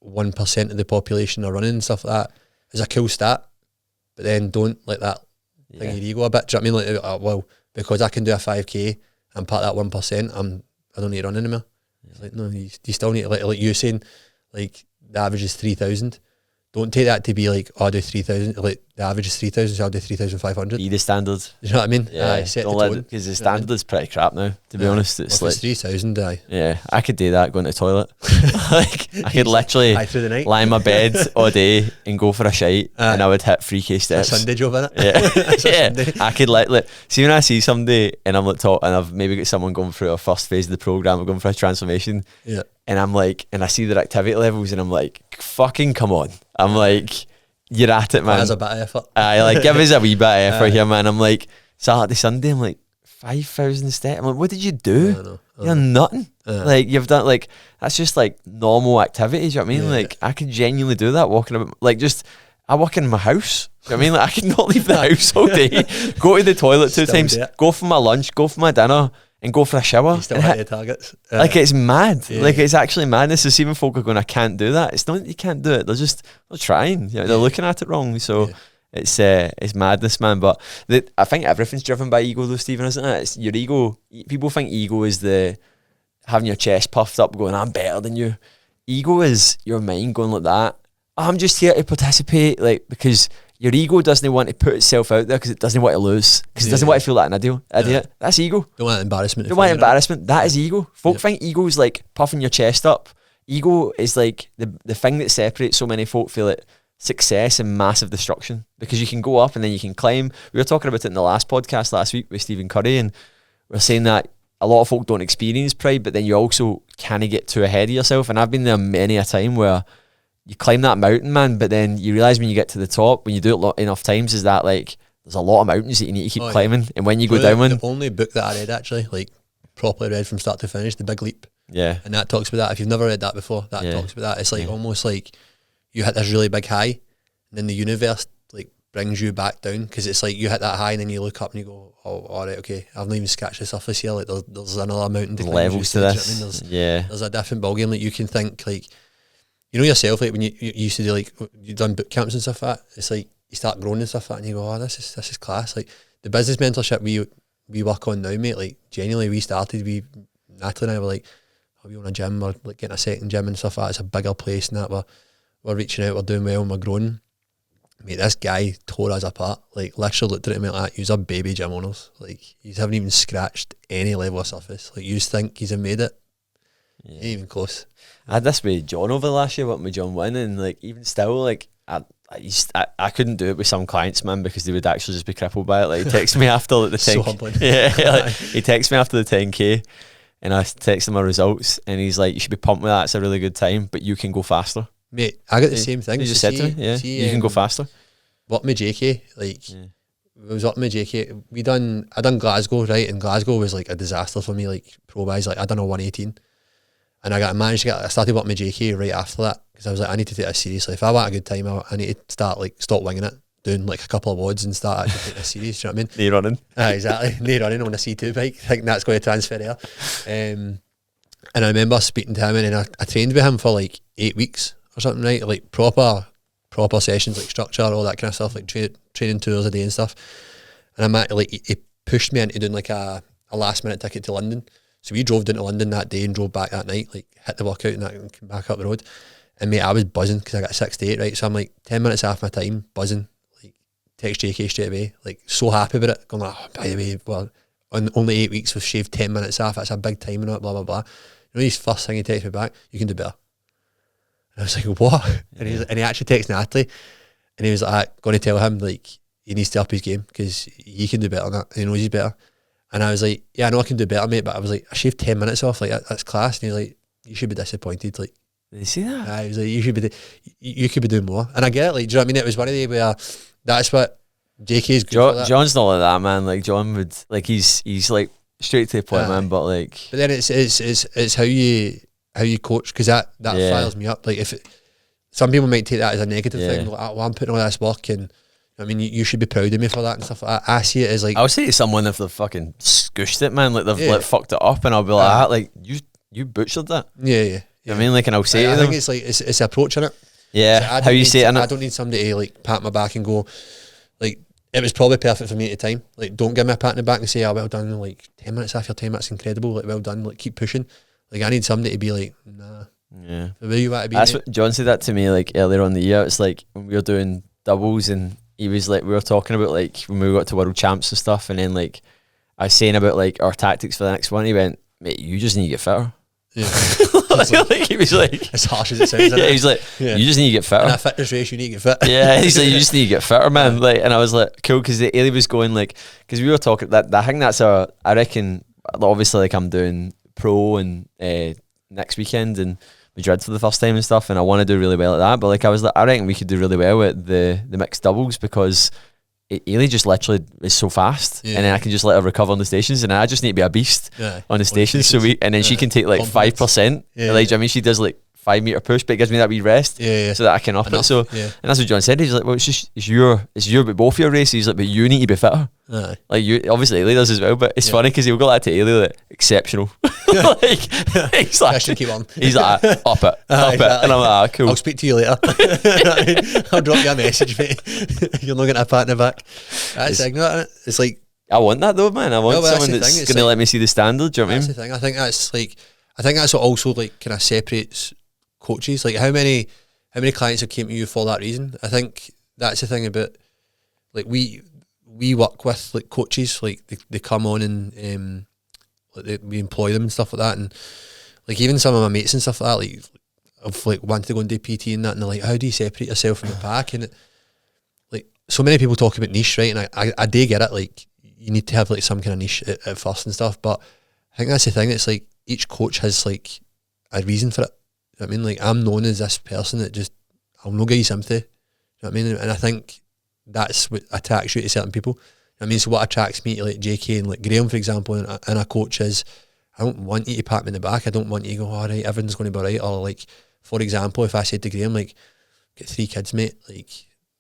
1% of the population are running and stuff like that is a cool stat. But then don't let that thing your ego a bit. Do you know what I mean? Like, well, because I can do a 5k, I'm part of that 1%. I don't need to run anymore. It's like, no, you still need to, like you saying, like the average is 3,000. Don't take that to be like, oh, I do 3,000. Like the average is 3,000, so I'll do 3,500. Be the standard. You know what I mean? Yeah, set don't the let tone. because the standard is pretty crap now. To be honest, it's like 3,000. Yeah, I could do that going to the toilet. Like I could literally through the night. lie in my bed all day and go for a shite, and I would hit 3k steps. A Sunday job in it. Yeah, yeah. I could like see when I see somebody and I'm like and I've maybe got someone going through a first phase of the program, or going for a transformation. Yeah. And I'm like, and I see their activity levels, and I'm like, fucking come on. I'm like, you're at it, man. That's a bit of effort. Like give us a wee bit of effort here, man. I'm like, Saturday, Sunday, I'm like 5,000 steps. I'm like, what did you do? You're nothing. Like you've done like that's just like normal activities. You know what I mean? Like I could genuinely do that walking about. Like just I walk in my house. You know what I mean? Like I could not leave the house all day. Go to the toilet 2 times. Go for my lunch. Go for my dinner. And go for a shower. You still hit your targets. Like it's mad. Like it's actually madness. It's even folk are going, I can't do that. It's not that you can't do it. They're trying. You know, they're looking at it wrong. So it's madness, man. But I think everything's driven by ego though, Stephen, isn't it? It's your ego. People think ego is the having your chest puffed up going, I'm better than you. Ego is your mind going like that. I'm just here to participate, like, because your ego doesn't want to put itself out there because it doesn't want to lose, because it doesn't want to feel like an idiot. That's ego. Don't want embarrassment. Don't want embarrassment. That is ego. Folk think ego is like puffing your chest up. Ego is like the thing that separates so many folk feel it success and massive destruction, because you can go up and then you can climb. We were talking about it in the last podcast last week with Stephen Curry, and we're saying that a lot of folk don't experience pride, but then you also kind of get too ahead of yourself. And I've been there many a time where you climb that mountain, man, but then you realise when you get to the top, when you do it enough times, is that like there's a lot of mountains that you need to keep climbing, and when you go down one, the only book that I read actually, like properly read from start to finish, The Big Leap. Yeah. And that talks about that. If you've never read that before, that talks about that. It's like almost like you hit this really big high, and then the universe like brings you back down, because it's like you hit that high and then you look up and you go, oh, all right, okay, I've not even scratched the surface here. Like there's another mountain to climb. Levels to this. You know what I mean? There's a different ballgame. Like you can think like, you know yourself, like when you used to do like, you've done boot camps and stuff like that, it's like you start growing and stuff like that and you go, oh, this is class. Like the business mentorship we work on now, mate, like genuinely Natalie and I were like, oh, we own a gym, we're like getting a second gym and stuff like that. It's a bigger place and that, we're reaching out, we're doing well and we're growing. Mate, this guy tore us apart. Like literally looked at me like that. You're baby gym owners. Like you haven't even scratched any level of surface. Like you think he's made it. Yeah. Ain't even close. I had this with John over the last year, working with John Wynn, and like even still, like I couldn't do it with some clients, man, because they would actually just be crippled by it. Like he texts me after like the 10K. So humbling. Yeah, like, he texts me after the 10K, and I text him my results, and he's like, "You should be pumped with that. It's a really good time, but you can go faster." Mate, I got the same thing. He just said to me, "Yeah, you can go faster." What with JK, like, it was up with JK. I done Glasgow, right? And Glasgow was like a disaster for me, like pro wise. Like I done a 118. And I started working with JK right after that, because I was like, I need to take this seriously. If I want a good time, I need to stop winging it, doing like a couple of WODs and start actually taking this serious. Do you know what I mean? No running. Exactly. No running on a C2 bike. I think that's going to transfer there. And I remember speaking to him, and then I trained with him for like 8 weeks or something, right? Like proper sessions, like structure, all that kind of stuff, like training 2 hours a day and stuff. And I'm at, like, he pushed me into doing like a last minute ticket to London. So we drove down to London that day and drove back that night, like hit the workout and that, and came back up the road. And mate, I was buzzing because I got 6 to 8, right? So I'm like 10 minutes off my time, buzzing, like text JK straight away, like so happy about it. Going like, oh, by the way, well, on only 8 weeks we've shaved 10 minutes off. That's a big time and all, blah, blah, blah. You know, his first thing he texted me back, you can do better. And I was like, what? And he actually texted Natalie, and he was like, going to tell him like he needs to up his game because he can do better than that. He knows he's better. And I was like, yeah, I know I can do better, mate, but I was like, I shaved 10 minutes off, like that's class. And he's like, you should be disappointed. Like, did you see that? I was like, you could be doing more. And I get it, like, do you know what I mean? It was one of the where that's what JK's good for that. John's not like that, man. Like John would, like he's like straight to the point, man. But like, but then it's how you coach, because that fires me up. Like some people might take that as a negative thing. Like, oh, well, I'm putting all this work in. I mean, you should be proud of me for that and stuff. I see it as like, I'll say to someone if they've fucking scooshed it, man, like they've like fucked it up, and I'll be like, you butchered that. Yeah. You know what I mean? Like, and I'll say to them, I think it's like it's approaching it. Yeah, how you say it. I don't need somebody to like pat my back and go, like, it was probably perfect for me at the time. Like, don't give me a pat in the back and say, oh, well done. Like 10 minutes off your time, that's incredible. Like, well done. Like, keep pushing. Like, I need somebody to be like, nah. Yeah. The way you want to be. That's what John said that to me like earlier on the year. It's like when we were doing doubles, and he was like, we were talking about like when we got to world champs and stuff, and then like I was saying about like our tactics for the next one. He went, mate, you just need to get fitter. Yeah. like, he was like, as harsh as it sounds. Yeah, he's like, you just need to get fitter. In that fitness race, you need to get fit. Yeah, he's like, you just need to get fitter, man. Like, and I was like, cool, because Ailey was going like, because we were talking that I think that's I reckon obviously like I'm doing pro and next weekend and Madrid for the first time and stuff, and I want to do really well at that. But like I was like, I reckon we could do really well at the mixed doubles, because Ailey just literally is so fast, and then I can just let her recover on the stations, and I just need to be a beast on the stations. So and then she can take like 5%. Like, I mean, she does like 5 meter push, but it gives me that wee rest so that I can up it. So and that's what John said. He's like, well, it's your but both your races. He's like, but you need to be fitter. Like, you obviously Ailey does as well, but it's funny because he'll go like to Ailey, like, exceptional. Like, he's like, keep on. He's like, up it, exactly. And I'm like, cool. I'll speak to you later. I'll drop you a message, mate. You're not getting a pat in the back. That's ignorant. It's like, I want that though, man. I want someone that's going to let me see the standard. Do you know what I mean? That's the thing. I think that's what also like kind of separates coaches. Like, how many clients have came to you for that reason? I think that's the thing about, like, we work with like coaches, like they come on and like we employ them and stuff like that, and like even some of my mates and stuff like that, like I've like wanted to go and do PT and that, and they're like, how do you separate yourself from the pack? And like, so many people talk about niche, right? And I do get it, like you need to have like some kind of niche at first and stuff, but I think that's the thing. It's like each coach has like a reason for it. You know what I mean? Like, I'm known as this person that just, I'll not give you sympathy. You know what I mean? And I think that's what attracts you to certain people. I mean, so what attracts me to like JK and like Graham, for example, and a coach is, I don't want you to pat me in the back. I don't want you to go, all right, everything's going to be right. Or like, for example, if I said to Graham, like, get 3 kids, mate, like,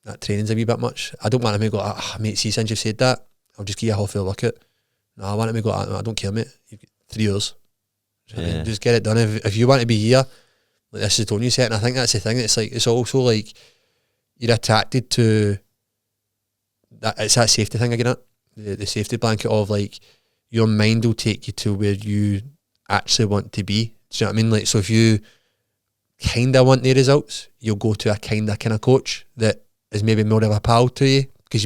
that training's a wee bit much. I don't want him to go, mate, see, since you've said that, I'll just give you a half hour workout. No, I want him to go, I don't care, mate. You've got 3 hours. I mean, just get it done. If you want to be here, like, this is the tone you set. And I think that's the thing. It's like, it's also like, you're attracted to that. It's that safety thing again, the safety blanket of like, your mind will take you to where you actually want to be. Do you know what I mean? Like, so if you kind of want the results, you'll go to a kind of coach that is maybe more of a pal to you, because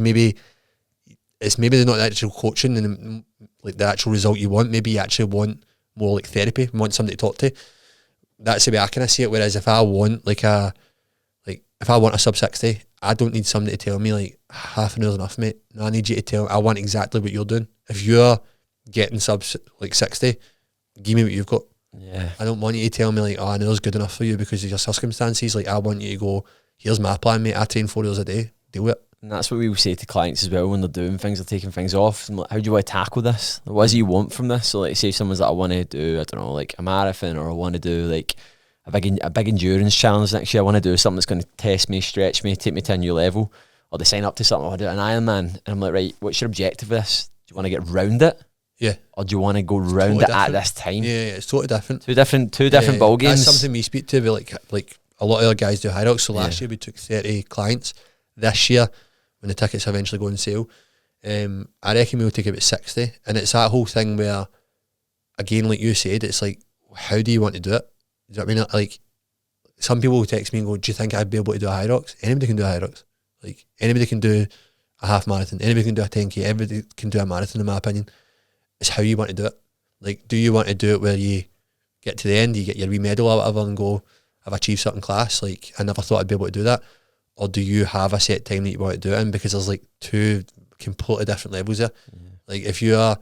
it's maybe not the actual coaching and like the actual result you want. Maybe you actually want more like therapy, want somebody to talk to. That's the way I kind of see it. Whereas if I want if I want a sub 60, I don't need somebody to tell me like half an hour's enough, mate. No, I need you to tell me, I want exactly what you're doing. If you're getting sub like 60, give me what you've got. Yeah. I don't want you to tell me like, an hour's good enough for you because of your circumstances. Like, I want you to go, here's my plan, mate. I train 4 hours a day. Deal with it. And that's what we will say to clients as well when they're doing things, they're taking things off. And like, how do you want to tackle this? Like, what do you want from this? So like, say someone's like, I want to do, I don't know, like a marathon, or I want to do like a big endurance challenge next year. I want to do something that's going to test me, stretch me, take me to a new level. Or they sign up to something, I do an Ironman. And I'm like, right, what's your objective of this? Do you want to get round it? Yeah. Or do you want to go round it at this time? Yeah, it's totally different. Two different ball games. That's something we speak to. Like a lot of other guys do high rocks. So last year we took 30 clients. This year, when the tickets eventually go on sale, I reckon we'll take about 60. And it's that whole thing where, again, like you said, it's like, how do you want to do it? Do you know what I mean? Like, some people will text me and go, do you think I'd be able to do a high rocks? Anybody can do a high rocks. Like, anybody can do a half marathon. Anybody can do a 10k. Everybody can do a marathon, in my opinion. It's how you want to do it. Like, do you want to do it where you get to the end, you get your wee medal or whatever and go, I've achieved something class, like, I never thought I'd be able to do that? Or do you have a set time that you want to do it in? Because there's like 2 completely different levels there. Like, if you are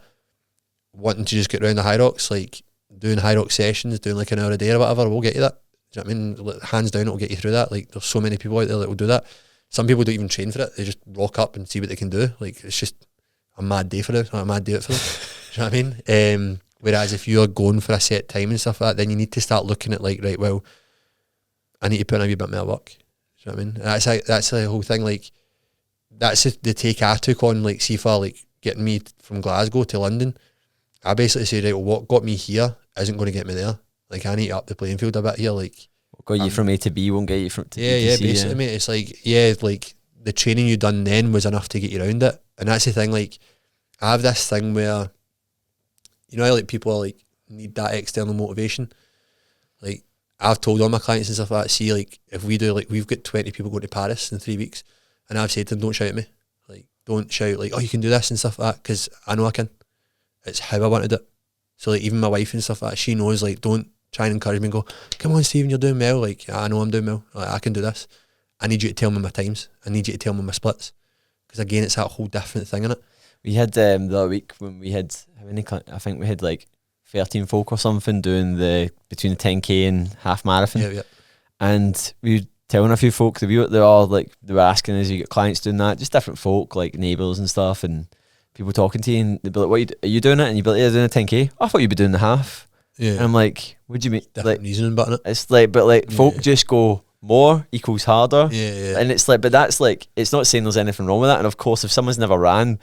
wanting to just get around the high rocks, like doing high rock sessions, doing like an hour a day or whatever, we'll get you that. Do you know what I mean? Like, hands down, it'll get you through that. Like, there's so many people out there that will do that. Some people don't even train for it. They just rock up and see what they can do. Like, it's just a mad day for them, a mad day out for them. Do you know what I mean? Whereas if you're going for a set time and stuff like that, then you need to start looking at like, right, well, I need to put in a wee bit more work. Do you know what I mean? That's the whole thing. Like, that's the take I took on, like, see for like getting me from Glasgow to London. I basically said, right, well, what got me here isn't going to get me there. Like, I need to up the playing field a bit here. Like, what got you from A to B won't get you from to yeah, B to C, basically, mate. It's like, like the training you done then was enough to get you around it. And that's the thing. Like, I have this thing where, you know, like, people are like, need that external motivation. Like, I've told all my clients and stuff like that, see, like, if we do, like, we've got 20 people going to Paris in 3 weeks, and I've said to them, don't shout at me. Like, don't shout, like, oh, you can do this and stuff like that, because I know I can. It's how I wanted it. So, like, even my wife and stuff like that, she knows, like, don't try and encourage me and go, come on, Stephen, you're doing well. Like, I know I'm doing well. Like, I can do this. I need you to tell me my times. I need you to tell me my splits. Because, again, it's that whole different thing, innit? We had the other week when we had, how many, I think we had like 13 folk or something doing between the 10k and half marathon. Yeah. And we were telling a few folk that they were asking us, you get clients doing that, just different folk, like neighbours and stuff, and people talking to you, and they'd be like, are you doing it? And you'd be like, yeah, doing a 10k. I thought you'd be doing the half. Yeah. And I'm like, what do you mean? Different like, reasoning about it. It's like, but like, folk just go, more equals harder. Yeah. And it's like, but that's like, it's not saying there's anything wrong with that. And of course, if someone's never ran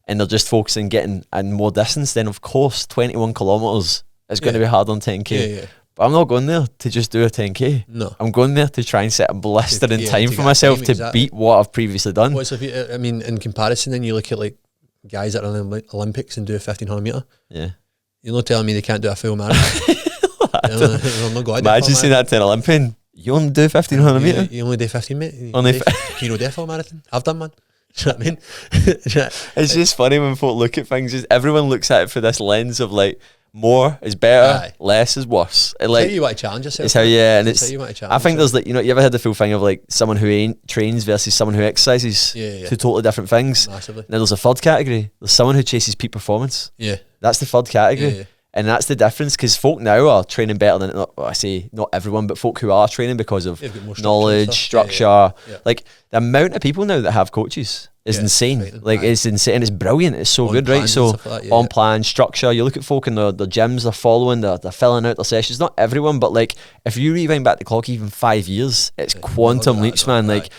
and they're just focusing getting and more distance, then of course 21 kilometres is going to be hard on 10k. Yeah. But I'm not going there to just do a 10k. No. I'm going there to try and set a blistering time for myself to beat what I've previously done. Well, so I mean, in comparison, then you look at like guys that are in the Olympics and do a 1500 metre. Yeah. You're not telling me they can't do a full marathon. Imagine saying that to an Olympian. You only do 1500 metre? You only do 15, mate. You only you know, do a full marathon. I've done one. Do you know what I mean? It's just funny when folk look at things. Everyone looks at it for this lens of like, more is better, less is worse. It's like, how you want to challenge yourself. It's how, yeah, and it's how you want to challenge I think there's like, you know, you ever had the full thing of like someone who trains versus someone who exercises? Yeah. Two totally different things. Massively. Now there's a third category. There's someone who chases peak performance. Yeah. That's the third category. Yeah. And that's the difference, because folk now are training better than, I say not everyone, but folk who are training because of knowledge, structure. Yeah. Like the amount of people now that have coaches. is insane. exciting. Like it's insane. It's brilliant. It's so On good, right? plans So and stuff like that, on plan, structure. You look at folk in the gyms, they're following, they're filling out their sessions. Not everyone, but like if you rewind back the clock even 5 years, it's quantum leaps, man. Like,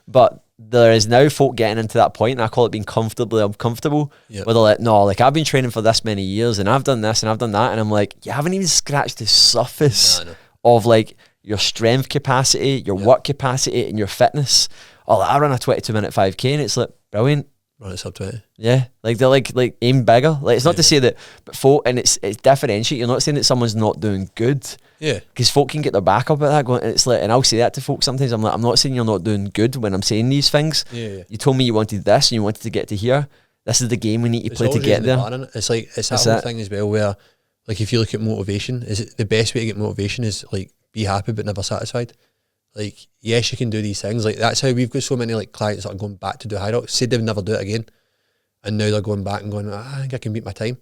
but there is now folk getting into that point, and I call it being comfortably uncomfortable. Where they're like, no, like I've been training for this many years, and I've done this and I've done that, and I'm like, you haven't even scratched the surface of like your strength capacity, your work capacity, and your fitness. Oh, like, I run a 22-minute 5K, and it's like brilliant. Run it sub 20. Yeah, like they're like aim bigger. Like it's not to say that, but folk, and it's differentiate. You're not saying that someone's not doing good. Yeah, because folk can get their back up at that. Going, and it's like, and I'll say that to folk sometimes. I'm like, I'm not saying you're not doing good when I'm saying these things. Yeah. You told me you wanted this and you wanted to get to here. This is the game we need to play to get there. It's like it's that whole thing as well where, like, if you look at motivation, is it the best way to get motivation is like be happy but never satisfied. Like, yes, you can do these things. Like, that's how we've got so many like clients that are going back to do high rocks, said they'd never do it again, and now they're going back and going, I think I can beat my time.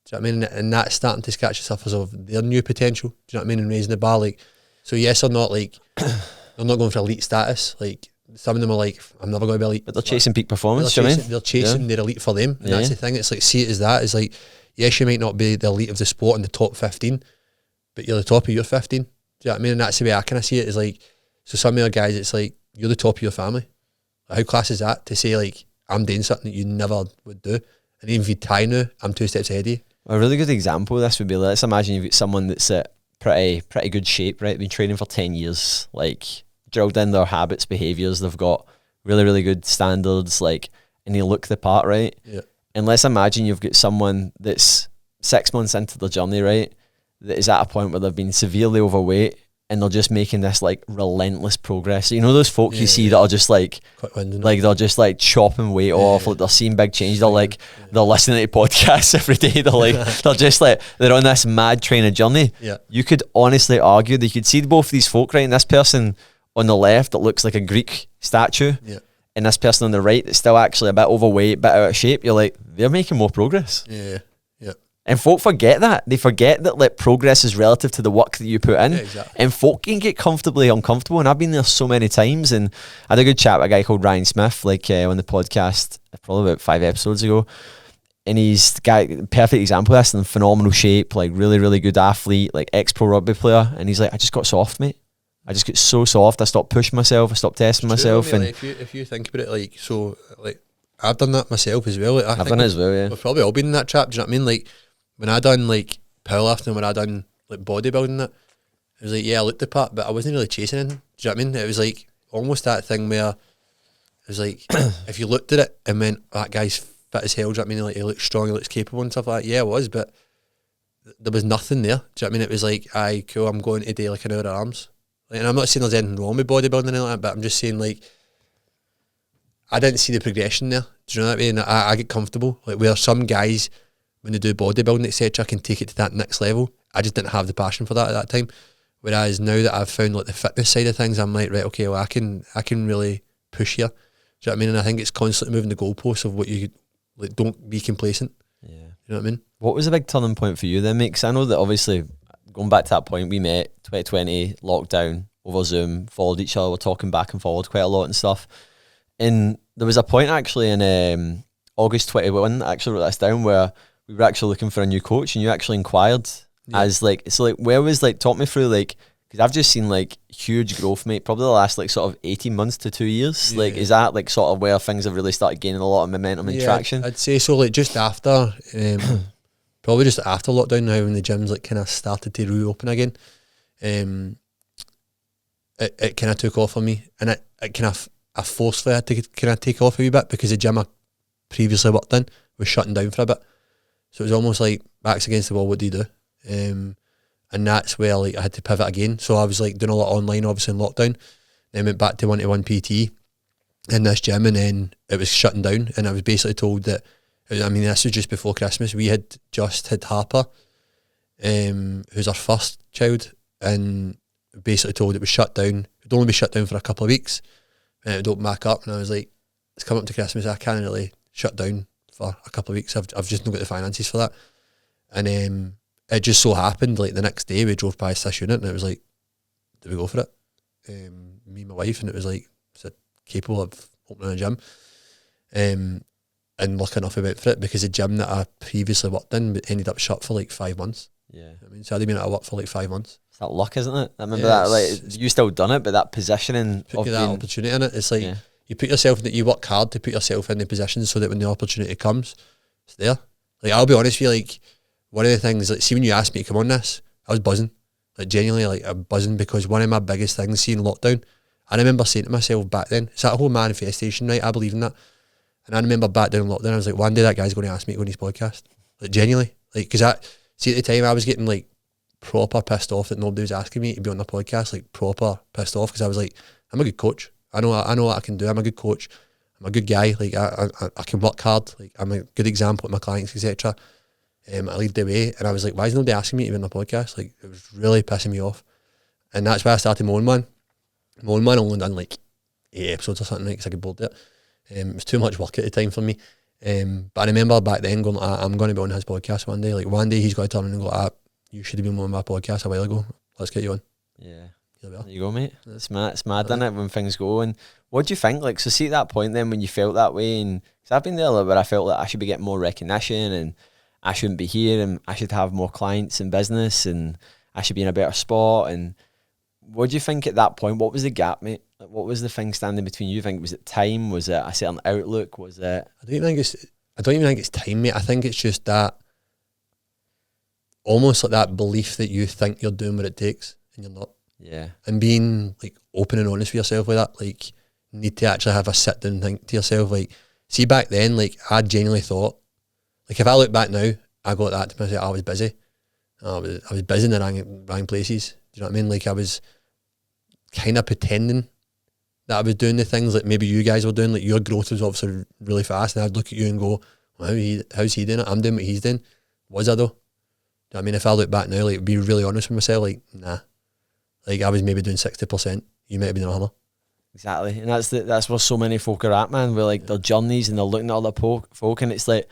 Do you know what I mean? And that's starting to scratch the surface of their new potential. Do you know what I mean? And raising the bar. Like, so yes, they're not like they're not going for elite status. Like, some of them are like, I'm never going to be elite, but they're chasing peak performance. They're chasing their elite for them, and that's the thing. It's like, see it as that. It's like, yes, you might not be the elite of the sport in the top 15, but you're the top of your 15. Do you know what I mean? And that's the way I kind of see it. Is like, so some of the guys, it's like, you're the top of your family. Like, how class is that to say, like, I'm doing something that you never would do, and even if you tie now, I'm 2 steps ahead of you. A really good example of this would be, let's imagine you've got someone that's at pretty good shape, right? Been training for 10 years, like drilled in their habits, behaviours. They've got really good standards, like, and they look the part, right? Yeah. And let's imagine you've got someone that's 6 months into their journey, right? That is at a point where they've been severely overweight, and they're just making this like relentless progress. So, you know those folk you see that are just like they're just like chopping weight off, like they're seeing big change. They're like they're listening to podcasts every day. They're like they're just like they're on this mad training journey. Yeah. You could honestly argue that you could see both these folk, right? And this person on the left that looks like a Greek statue, and this person on the right that's still actually a bit overweight, bit out of shape. You're like, they're making more progress. Yeah. And folk forget that. They forget that like progress is relative to the work that you put in. Yeah, exactly. And folk can get comfortably uncomfortable. And I've been there so many times. And I had a good chat with a guy called Ryan Smith, like on the podcast, probably about 5 episodes ago. And he's the guy, perfect example of this, in phenomenal shape, like really good athlete, like ex-pro rugby player. And he's like, I just got soft, mate. I just get so soft. I stopped pushing myself. I stopped testing myself. And like, if you think about it, like, so like I've done that myself as well. Like, I've done it as well, yeah. We've probably all been in that trap. Do you know what I mean? Like, when I done like powerlifting, when I done like bodybuilding, it was like, yeah, I looked the part, but I wasn't really chasing anything. Do you know what I mean? It was like almost that thing where it was like, if you looked at it and went, that guy's fit as hell, do you know what I mean? Like, he looks strong, he looks capable and stuff like that. Yeah, it was, but there was nothing there. Do you know what I mean? It was like, aye, cool, I'm going to do like an hour of arms. Like, and I'm not saying there's anything wrong with bodybuilding or anything like that, but I'm just saying, like, I didn't see the progression there. Do you know what I mean? I get comfortable. Like, where some guys, when they do bodybuilding, etc., can take it to that next level. I just didn't have the passion for that at that time. Whereas now that I've found like the fitness side of things, I'm like, right, okay, well, I can really push here. Do you know what I mean? And I think it's constantly moving the goalposts of what you like. Don't be complacent. Yeah, you know what I mean. What was a big turning point for you then, mate? 'Cause I know that obviously going back to that point, we met 2020 lockdown over Zoom, followed each other, we're talking back and forward quite a lot and stuff. And there was a point actually in August 21, I actually wrote this down, where we were actually looking for a new coach, and you actually inquired as like, so like, where was like, talk me through like, because I've just seen like huge growth, mate, probably the last like sort of 18 months to 2 years. Like, is that like sort of where things have really started gaining a lot of momentum and traction? I'd say so, like just after, probably just after lockdown now, when the gyms like kind of started to reopen again, it kind of took off on me, and it kind of, I forcefully had to kind of take off a wee bit, because the gym I previously worked in was shutting down for a bit. So it was almost like backs against the wall, what do you do? And that's where like I had to pivot again. So I was like doing a lot online, obviously in lockdown. Then went back to 1-to-1 PT in this gym, and then it was shutting down. And I was basically told that, I mean, this was just before Christmas. We had just had Harper, who's our first child, and basically told it was shut down. It'd only be shut down for a couple of weeks, and it would open back up. And I was like, it's coming up to Christmas, I can't really shut down for a couple of weeks. I've just not got the finances for that. And it just so happened, like the next day we drove past this unit, and it was like, did we go for it? Me and my wife, and it was like, is it capable of opening a gym? and lucky enough about for it, because the gym that I previously worked in ended up shut for like 5 months. Yeah. I mean, so I'd been out of work for like 5 months. It's that luck, isn't it? I remember that, like, you still done it, but that positioning put you that opportunity in it. It's like you put yourself that you work hard to put yourself in the position so that when the opportunity comes, it's there. Like, I'll be honest with you, like, one of the things, like, see, when you asked me to come on this, I was buzzing. Like, genuinely, like, I'm buzzing, because one of my biggest things, seeing lockdown, I remember saying to myself back then, it's that whole manifestation, right? I believe in that. And I remember back down in lockdown, I was like, one day that guy's going to ask me to go on his podcast. Like, genuinely. Like, because at the time, I was getting, like, proper pissed off that nobody was asking me to be on the podcast, like, proper pissed off, because I was like, I'm a good coach. I know what I can do. I'm a good coach. I'm a good guy. Like, I can work hard. Like, I'm a good example to my clients, etc. I lead the way. And I was like, why is nobody asking me to be on the podcast? Like, it was really pissing me off. And that's why I started my own one. My own one only done like 8 episodes or something, because I could board it. It was too much work at the time for me. But I remember back then going, I'm going to be on his podcast one day. Like, one day he's going to turn and go, you should have been on my podcast a while ago. Let's get you on. Yeah. There you go, mate. It's mad, isn't it, when things go. And what do you think? Like, so see at that point then when you felt that way, and because I've been there a little bit, I felt like I should be getting more recognition, and I shouldn't be here, and I should have more clients in business, and I should be in a better spot. And what do you think at that point? What was the gap, mate? Like, what was the thing standing between you? You think, was it time? Was it a certain outlook? Was it? I don't even think it's time, mate. I think it's just that, almost like that belief that you think you're doing what it takes and you're not. Yeah. And being like open and honest with yourself with that, like, you need to actually have a sit down and think to yourself, like, see, back then, like, I genuinely thought, like, if I look back now, I got that to myself, I was busy. I was busy in the wrong places. Do you know what I mean? Like, I was kind of pretending that I was doing the things like maybe you guys were doing. Like, your growth was obviously really fast, and I'd look at you and go, well, how's he doing it? I'm doing what he's doing. Was I though? Do you know what I mean? If I look back now, like, be really honest with myself, like, nah. Like, I was maybe doing 60%. You might have been 100%. Exactly. And that's where so many folk are at, man. Where, like, their journeys, and they're looking at other folk, and it's like,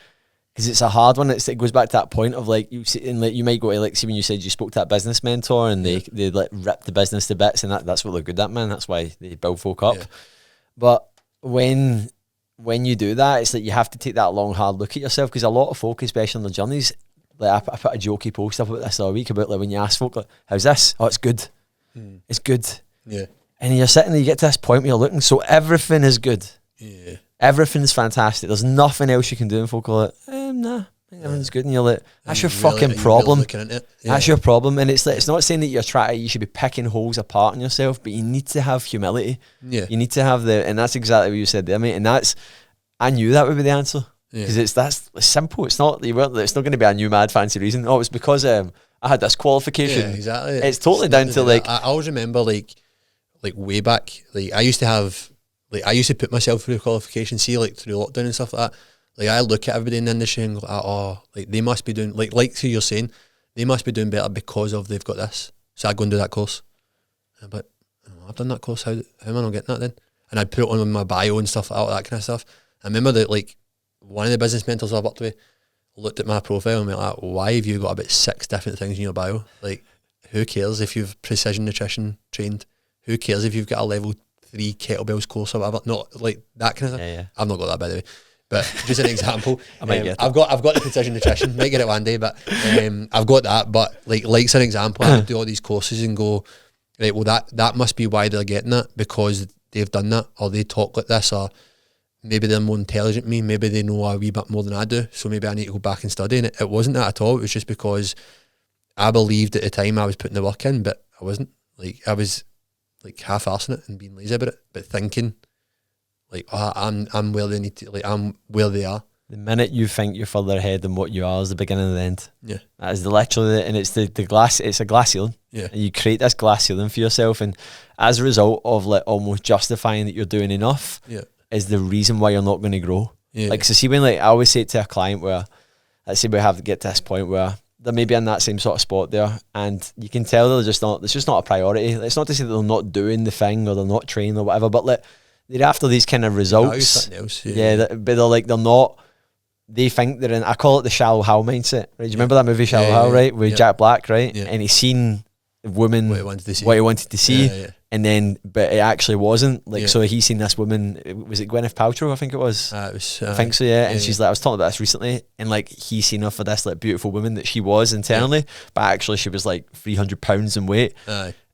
because it's a hard one. It goes back to that point of, like, you see, and like, you might go to, like, see, when you said you spoke to that business mentor, and they like rip the business to bits, and that's what they're good at, man. That's why they build folk up. Yeah. But when you do that, it's like you have to take that long, hard look at yourself, because a lot of folk, especially on their journeys, like, I put a jokey post up about this the other week about, like, when you ask folk, like, how's this? Oh, it's good. It's good. Yeah. And you're sitting there, you get to this point where you're looking, so everything is good. Yeah. Everything's fantastic. There's nothing else you can do, and folk are like, nah, everything's good. And you're like, that's your fucking problem. That's your problem. And it's like, it's not saying that you should be picking holes apart in yourself, but you need to have humility. Yeah. You need to have and that's exactly what you said there, mate. And I knew that would be the answer. Because it's simple. It's not going to be a new mad fancy reason. Oh, it's because I had this qualification. Yeah, exactly. It's totally down to, like, I always remember, like way back, like, I used to put myself through qualification, see, like, through lockdown and stuff like that. Like, I look at everybody in the industry and go, oh, like, they must be doing, like who you're saying, they must be doing better because of they've got this. So I go and do that course. But I've done that course. How am I not getting that then? And I'd put it on my bio and stuff like that kind of stuff. I remember that, like, one of the business mentors I've worked with looked at my profile and went like, why have you got about 6 different things in your bio? Like, who cares if you've precision nutrition trained? Who cares if you've got a level 3 kettlebells course or whatever? Not like that kind of thing. Yeah. I've not got that, by the way. But just an example. I might get it. I've got the precision nutrition. Might get it one day, but I've got that. But like an example, I do all these courses and go, right, well, that must be why they're getting it, because they've done that, or they talk like this, or maybe they're more intelligent than me, maybe they know a wee bit more than I do, so maybe I need to go back and study. And it wasn't that at all. It was just because I believed at the time I was putting the work in, but I wasn't. Like, I was like half-arsing it and being lazy about it, but thinking like, oh, I'm where they need to, like, I'm where they are. The minute you think you're further ahead than what you are is the beginning of the end. Yeah. That is literally, and it's the glass, it's a glass ceiling. Yeah. And you create this glass ceiling for yourself, and as a result of, like, almost justifying that you're doing enough, is the reason why you're not going to grow. Yeah. Like, so see, when, like, I always say it to a client where, let's say we have to get to this point where they're maybe in that same sort of spot there, and you can tell they're just not, it's just not a priority. It's not to say that they're not doing the thing or they're not training or whatever, but, like, they're after these kind of results. Else, but they're like, they're not, they think they're in, I call it the Shallow Hal mindset, right? Do you remember that movie Shallow Hal, right? With Jack Black, right? Yeah. And he's seen the woman, what he wanted to see. And then, but it actually wasn't. Like, so he's seen this woman, was it Gwyneth Paltrow, I think it was? I think so, yeah. And she's like, I was talking about this recently, and like, he's seen her for this like beautiful woman that she was internally, but actually she was like 300 pounds in weight.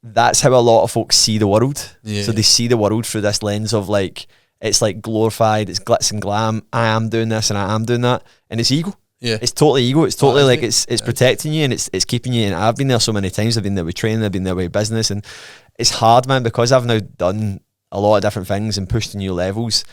That's how a lot of folks see the world. So they see the world through this lens of like, it's like glorified, it's glitz and glam, I am doing this and I am doing that, and it's ego. It's totally ego. It's totally like it's protecting you, and it's keeping you. And I've been there so many times. I've been there with training. I've been there with business, and it's hard, man, because I've now done a lot of different things and pushed to new levels.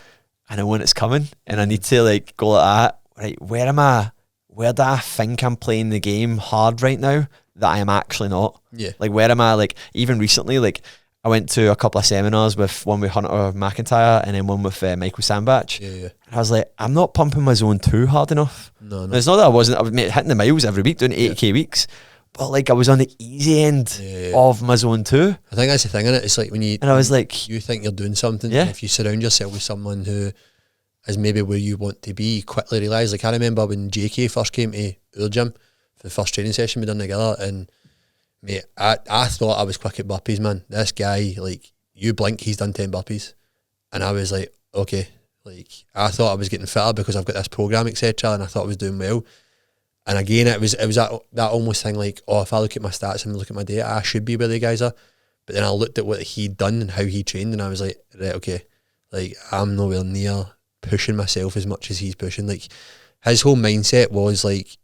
I know when it's coming, and I need to like go like that. Right, where am I? Where do I think I'm playing the game hard right now that I am actually not? Like, where am I? Like, even recently, like, I went to a couple of seminars, with one with Hunter McIntyre and then one with Michael Sandbach. And I was like, I'm not pumping my zone too hard enough. No. It's not that I was hitting the miles every week, doing 80k weeks, but like I was on the easy end of my zone 2. I think that's the thing in it. It's like when you, and I was like, you think you're doing something, and if you surround yourself with someone who is maybe where you want to be, you quickly realise. Like, I remember when JK first came to our gym for the first training session we done together, and mate, I thought I was quick at burpees, man. This guy, like, you blink, he's done 10 burpees. And I was like, okay. Like, I thought I was getting fitter because I've got this program, etc. And I thought I was doing well. And again, it was that almost thing like, oh, if I look at my stats and look at my data, I should be where the guys are. But then I looked at what he'd done and how he trained, and I was like, right, okay. Like, I'm nowhere near pushing myself as much as he's pushing. Like, his whole mindset was like,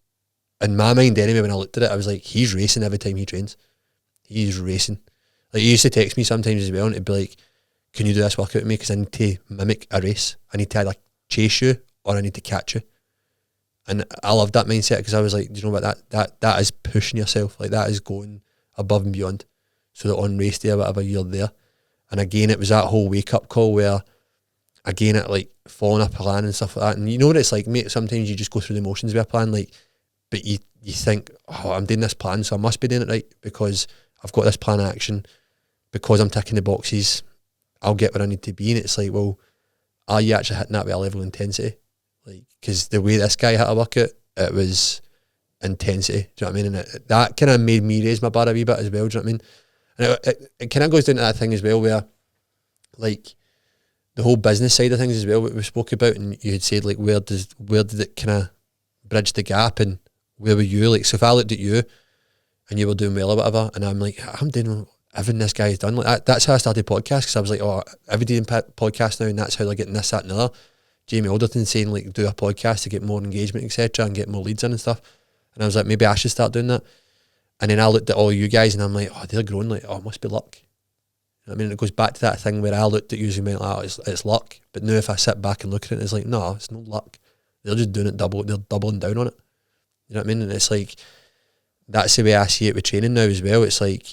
in my mind anyway, when I looked at it, I was like, he's racing every time he trains. He's racing. Like, he used to text me sometimes as well, and it'd be like, can you do this workout with me? Because I need to mimic a race. I need to either chase you or I need to catch you. And I loved that mindset, because I was like, do you know what, that is pushing yourself. Like, that is going above and beyond, so that on race day or whatever, you're there. And again, it was that whole wake-up call where, again, it like falling up a plan and stuff like that. And you know what it's like, mate, sometimes you just go through the motions with a plan, like, but you think, oh, I'm doing this plan, so I must be doing it right, because I've got this plan of action, because I'm ticking the boxes, I'll get where I need to be. And it's like, well, are you actually hitting that with a level of intensity? Like, because the way this guy hit a workout, it was intensity, do you know what I mean? And that kind of made me raise my bar a wee bit as well, do you know what I mean? And it kind of goes down to that thing as well, where, like, the whole business side of things as well, what we spoke about, and you had said, like, where did it kind of bridge the gap, and where were you? Like, so if I looked at you and you were doing well or whatever, and I'm like, I'm doing everything this guy's done. Like, that's how I started podcasts, because I was like, oh, everybody in podcast now, and that's how they're getting this, that, and the other. Jamie Alderton saying, like, do a podcast to get more engagement, etc., and get more leads in and stuff. And I was like, maybe I should start doing that. And then I looked at all you guys, and I'm like, oh, they're growing. Like, oh, it must be luck. I mean, it goes back to that thing where I looked at you and went, oh, it's luck. But now if I sit back and look at it, it's like, no, it's no luck. They're just doing it they're doubling down on it. You know what I mean? And it's like, that's the way I see it with training now as well. It's like,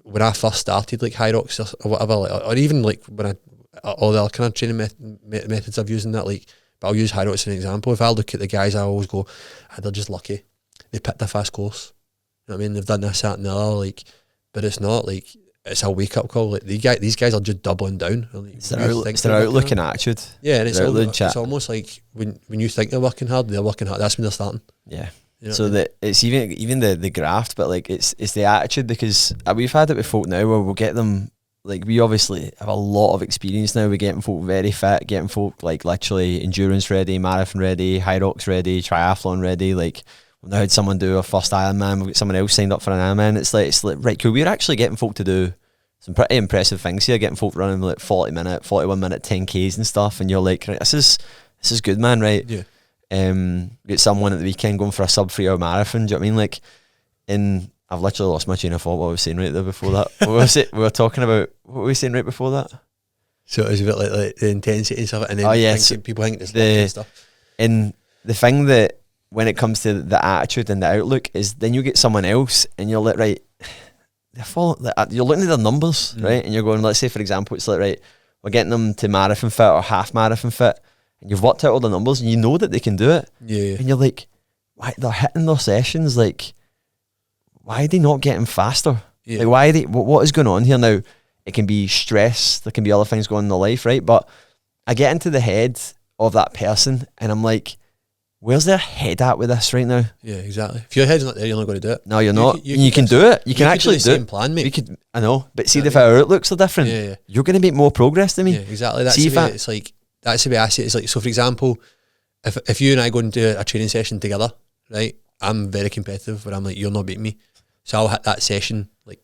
when I first started, like, High Rocks or whatever, like, or even like when all the other kind of training methods I've used in that, like, but I'll use High Rocks as an example. If I look at the guys, I always go, they're just lucky. They picked a fast course. You know what I mean? They've done this, that, and the other, like, but it's not like, it's a wake up call. Like, these guys are just doubling down. Like, it's their outlook and attitude. Yeah, and it's almost like when you think they're working hard, that's when they're starting. Yeah. You know, so that it's even the graft, but like it's the attitude, because we've had it with folk now where we'll get them, like, we obviously have a lot of experience now. We're getting folk very fit, getting folk like literally endurance ready, marathon ready, high rocks ready, triathlon ready. Like, we've now had someone do a first Ironman. We've got someone else signed up for an Ironman. It's like right, cool. We're actually getting folk to do some pretty impressive things here. Getting folk running like 41 minute 10Ks and stuff, and you're like, right, this is good, man, right? Yeah. Get someone at the weekend going for a sub 3 hour marathon. Do you know what I mean? Like, I've literally lost my chain of thought. What I was saying right there before that. We were talking about, what were we saying right before that? So it was a bit like the intensity and stuff, and then people think it's luck and stuff. And the thing that, when it comes to the attitude and the outlook, is then you get someone else and you're like, right, you're looking at their numbers, right? And you're going, let's say for example, it's like, right, we're getting them to marathon fit or half marathon fit, and you've worked out all the numbers and you know that they can do it. Yeah. And you're like, why they're hitting their sessions, like, why are they not getting faster? Yeah. Like, why are they, what is going on here now? It can be stress, there can be other things going on in their life, right? But I get into the head of that person and I'm like, where's their head at with this right now? Yeah, exactly. If your head's not there, you're not going to do it. No, you're not. You can do it. You can actually do the it. same plan, mate. I know, but see if our outlooks are different. Yeah. You're going to make more progress than me. Yeah, exactly. That's the way it's like. That's the way I see it. It's like, so for example, if you and I go and do a training session together, right? I'm very competitive, but I'm like, you're not beating me, so I'll hit that session like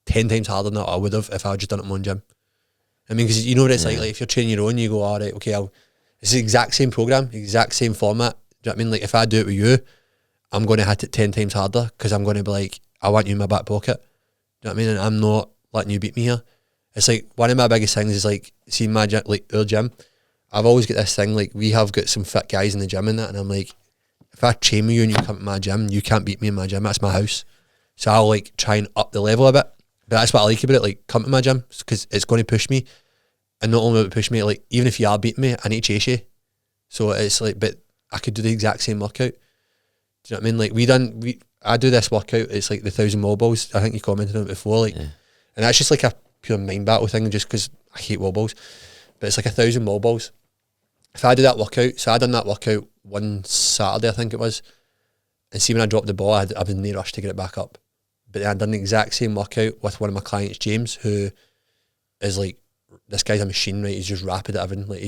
10 times harder than I would have if I had just done it in my own gym. I mean, because you know what it's like if you're training your own, you go, all right, okay, it's the exact same program, exact same format. Do you know what I mean? Like if I do it with you, I'm going to hit it 10 times harder because I'm going to be like, I want you in my back pocket. Do you know what I mean? And I'm not letting you beat me here. It's like one of my biggest things is like, see my gym, like our gym, I've always got this thing, like we have got some fit guys in the gym and that, and I'm like, if I train with you and you come to my gym, you can't beat me in my gym. That's my house. So I'll like try and up the level a bit. But that's what I like about it. Like, come to my gym because it's going to push me. And not only will it push me, like, even if you are beating me, I need to chase you. So it's like, but I could do the exact same workout. Do you know what I mean? Like, I do this workout, it's like the 1,000 wall balls. I think you commented on it before. Like, and that's just like a pure mind battle thing just because I hate wall balls. But it's like 1,000 wall balls. If I do that workout, so I done that workout one Saturday, I think it was. And see, when I dropped the ball, I was in no rush to get it back up. But then I'd done the exact same workout with one of my clients, James, who is like, this guy's a machine, right? He's just rapid at everything. Like,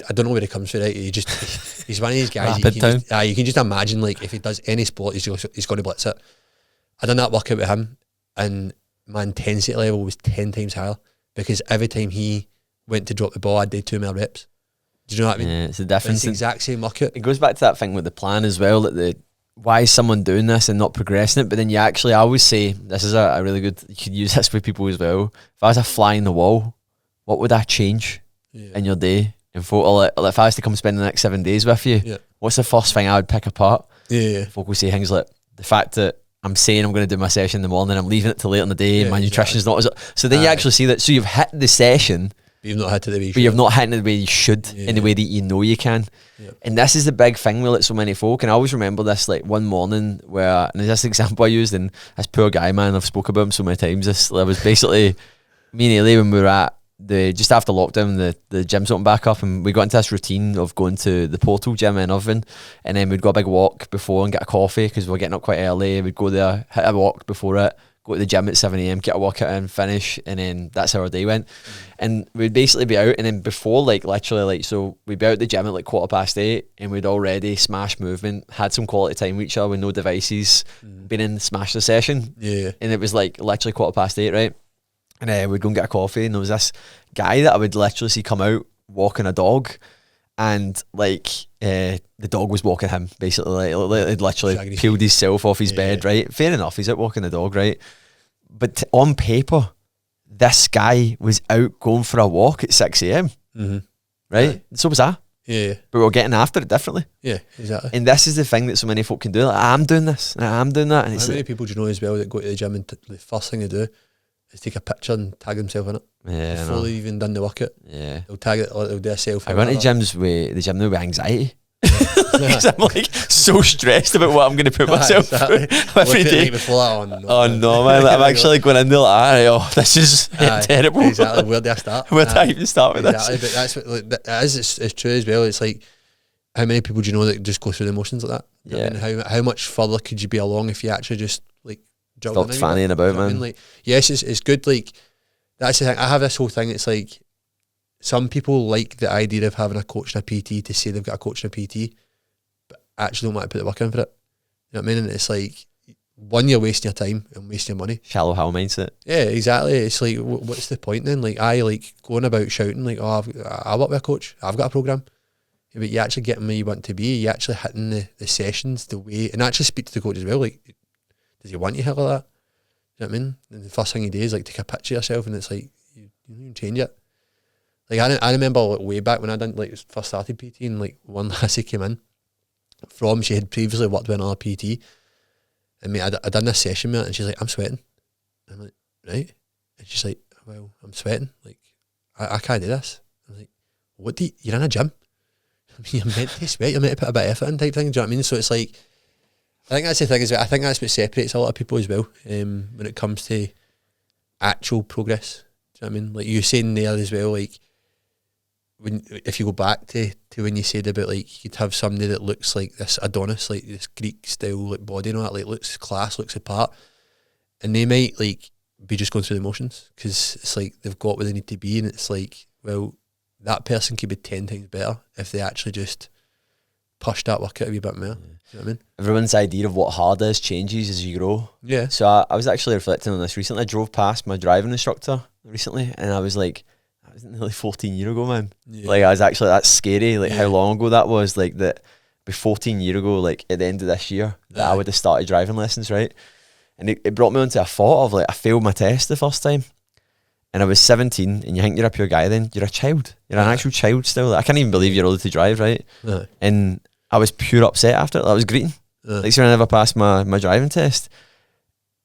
I don't know where he comes from, right? He's one of these guys you can just imagine, like, if he does any sport, he's going to blitz it. I done that workout with him, and my intensity level was 10 times higher because every time he went to drop the ball, I'd do 2 more reps. Do you know what I mean? Yeah, it's the difference. It's the exact same workout. It goes back to that thing with the plan as well, that why is someone doing this and not progressing it? But then I always say, this is a really good, you could use this with people as well. If I was a fly in the wall, what would I change in your day? And if I was to come spend the next 7 days with you, what's the first thing I would pick apart? Folk will say things like, the fact that I'm saying I'm going to do my session in the morning, I'm leaving it till late in the day, and my nutrition's not as... So then you actually see that, so you've hit the session, but you've not hit it the way you should. But you've not hit it the way you should, in the way that you know you can. And this is the big thing with like so many folk. And I always remember this, like one morning where, and this example I used, and this poor guy, man, I've spoke about him so many times. This was basically me and Ailey when we were at just after lockdown, the gym's opened back up, and we got into this routine of going to the Portal gym in Irvine, and then we'd go a big walk before and get a coffee because we were getting up quite early. We'd go there, hit a walk before it, go to the gym at 7 a.m, get a workout in, finish, and then that's how our day went. And we'd basically be out, and then before, like literally, like, so we'd be out at the gym at like 8:15, and we'd already smashed movement, had some quality time with each other with no devices, been in, smashed the session, and it was like literally 8:15, right? And we'd go and get a coffee, and there was this guy that I would literally see come out walking a dog, and like the dog was walking him, basically. Like he'd literally peeled himself off his bed, right? Fair enough, he's out walking the dog, right? But on paper, this guy was out going for a walk at 6 a.m, right? So was I. But we were getting after it differently. Yeah, exactly. And this is the thing that so many folk can do. Like, I'm doing this, and I'm doing that. And how many people do you know as well that go to the gym and the first thing they do is take a picture and tag themselves in it before they've even done the workout. They'll tag it, or they'll do a selfie. I went to gyms with the gym now with anxiety because I'm like so stressed about what I'm going to put myself through every day. Oh no, man! Like, I'm actually going in there like, this is terrible. Exactly. Where do I start? Where do I even start with this? But that's what, like, that is, it's true as well. It's like, how many people do you know that just go through the emotions like that? I mean, how much further could you be along if you actually just like stopped fannying about, man? I mean, like, yes, it's good. Like, that's the thing. I have this whole thing. It's like, some people like the idea of having a coach and a PT to say they've got a coach and a PT, but actually don't want to put the work in for it. You know what I mean? And it's like, one, you're wasting your time and wasting your money. Shallow how mindset. Yeah, exactly. It's like, what's the point then? Like, I like going about shouting like, oh, I work with a coach, I've got a program. Yeah, but you actually getting where you want to be. You actually hitting the sessions the way, and actually speak to the coach as well. Like, does he want you here like that? You know what I mean? And the first thing you do is like take a picture of yourself, and it's like you don't even change it. Like, I remember like way back when I done like first started PT, and like one lassie came in from, she had previously worked with another PT, and mate, I done this session with her, and she's like, I'm sweating. And I'm like, right? And she's like, well, I'm sweating. Like, I can't do this. I'm like, what do you're in a gym? I mean, you're meant to sweat, you're meant to put a bit of effort in type thing, do you know what I mean? So it's like, I think that's the thing, is I think that's what separates a lot of people as well, when it comes to actual progress. Do you know what I mean? Like you were saying there as well, like, if you go back to when you said about like you'd have somebody that looks like this Adonis, like this Greek style like body and all that, like looks class, looks apart, and they might like be just going through the motions because it's like they've got where they need to be, and it's like, well, that person could be 10 times better if they actually just push that work out a wee bit more. You know what I mean? Everyone's idea of what hard is changes as you grow. Yeah. So I was actually reflecting on this recently. I drove past my driving instructor recently, and I was like, that was nearly 14 years ago, man. Yeah. Like, I was actually, that's scary, like how long ago that was. Like, that be 14 years ago, like at the end of this year, that I would have started driving lessons, right? And it brought me onto a thought of like, I failed my test the first time, and I was 17, and you think you're a pure guy then, you're a child. You're an actual child still. Like, I can't even believe you're old to drive, right? And I was pure upset after it. I was greeting. Like, so I never passed my driving test.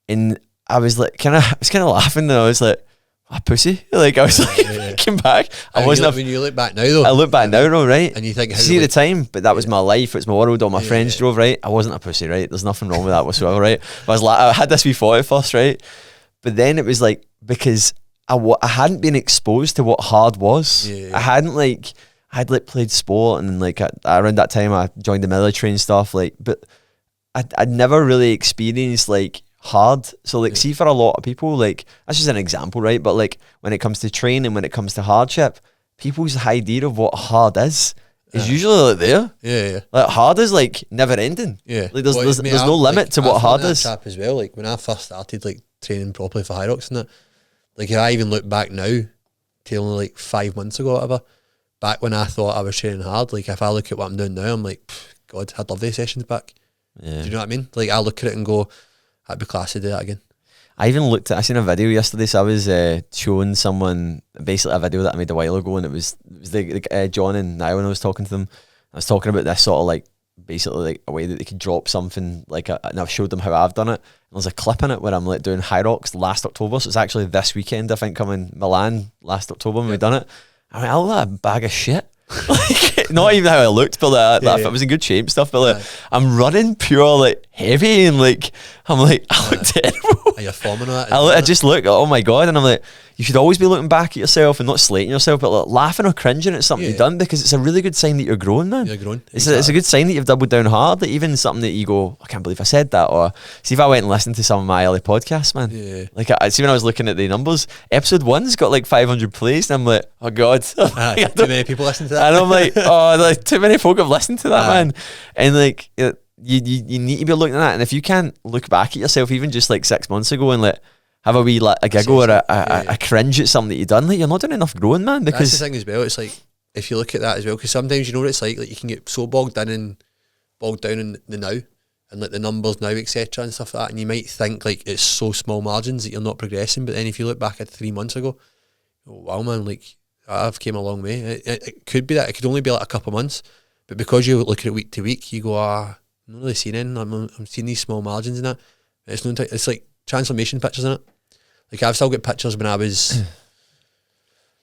And I was like, I was kind of laughing, and I was like, a pussy. Like, I was looking back. I wasn't. When you look back now, though. I look back now, though, right? And you think, see, at the time, but that was my life. It's my world. All my friends drove, right? I wasn't a pussy, right? There's nothing wrong with that whatsoever, right? But I was like, I had this wee thought at first, right? But then it was like, because I hadn't been exposed to what hard was. I hadn't like, I'd like played sport, and like around that time I joined the military and stuff, like, but I'd never really experienced like hard. So like, see, for a lot of people, like, that's just an example, right? But like, when it comes to training, when it comes to hardship, people's idea of what hard is usually like there. Like, hard is like never ending. Like, there's no limit to what hard is. Chap as well. Like, when I first started like training properly for high rocks and that, like, if I even look back now to only like 5 months ago or whatever, back when I thought I was training hard, like, if I look at what I'm doing now, I'm like, God, I'd love these sessions back. Do you know what I mean? Like, I look at it and go, I'd be classy to do that again. I seen a video yesterday, so I was showing someone basically a video that I made a while ago, and it was the John and Niall, when I was talking to them, I was talking about this sort of like, basically like a way that they could drop something, like and I've showed them how I've done it. And there's a clip in it where I'm like doing high rocks last October, so it's actually this weekend, I think, coming Milan last October when we done it. I mean, I look like a bag of shit. Like, not even how I looked, but like, I was in good shape and stuff, but like, I'm running pure like heavy, and like, I'm like, I look terrible. Are you forming that? I just look, oh my God, and I'm like, you should always be looking back at yourself and not slating yourself, but like laughing or cringing at something you've done, because it's a really good sign that you're growing, man. You're growing. It's a good sign that you've doubled down hard. Like, even something that you go, I can't believe I said that. Or see, if I went and listened to some of my early podcasts, man, like, I see, when I was looking at the numbers, episode 1's got like 500 plays, and I'm like, oh God, too many people listen to that. And I'm like, oh, like, too many folk have listened to that, man. And like, you need to be looking at that, and if you can't look back at yourself even just like 6 months ago and like have a wee like a giggle or a cringe at something that you've done, like, you're not doing enough growing, man. Because that's the thing as well. It's like, if you look at that as well, because sometimes, you know what it's like you can get so bogged down in the now and like the numbers now, etc. and stuff like that, and you might think like it's so small margins that you're not progressing, but then if you look back at 3 months ago, oh wow, man, like, I've came a long way. It could be that it could only be like a couple of months, but because you look at it week to week, you go, I'm not really seeing anything. I'm seeing these small margins in that. It's like transformation pictures in it. Like, I've still got pictures when I was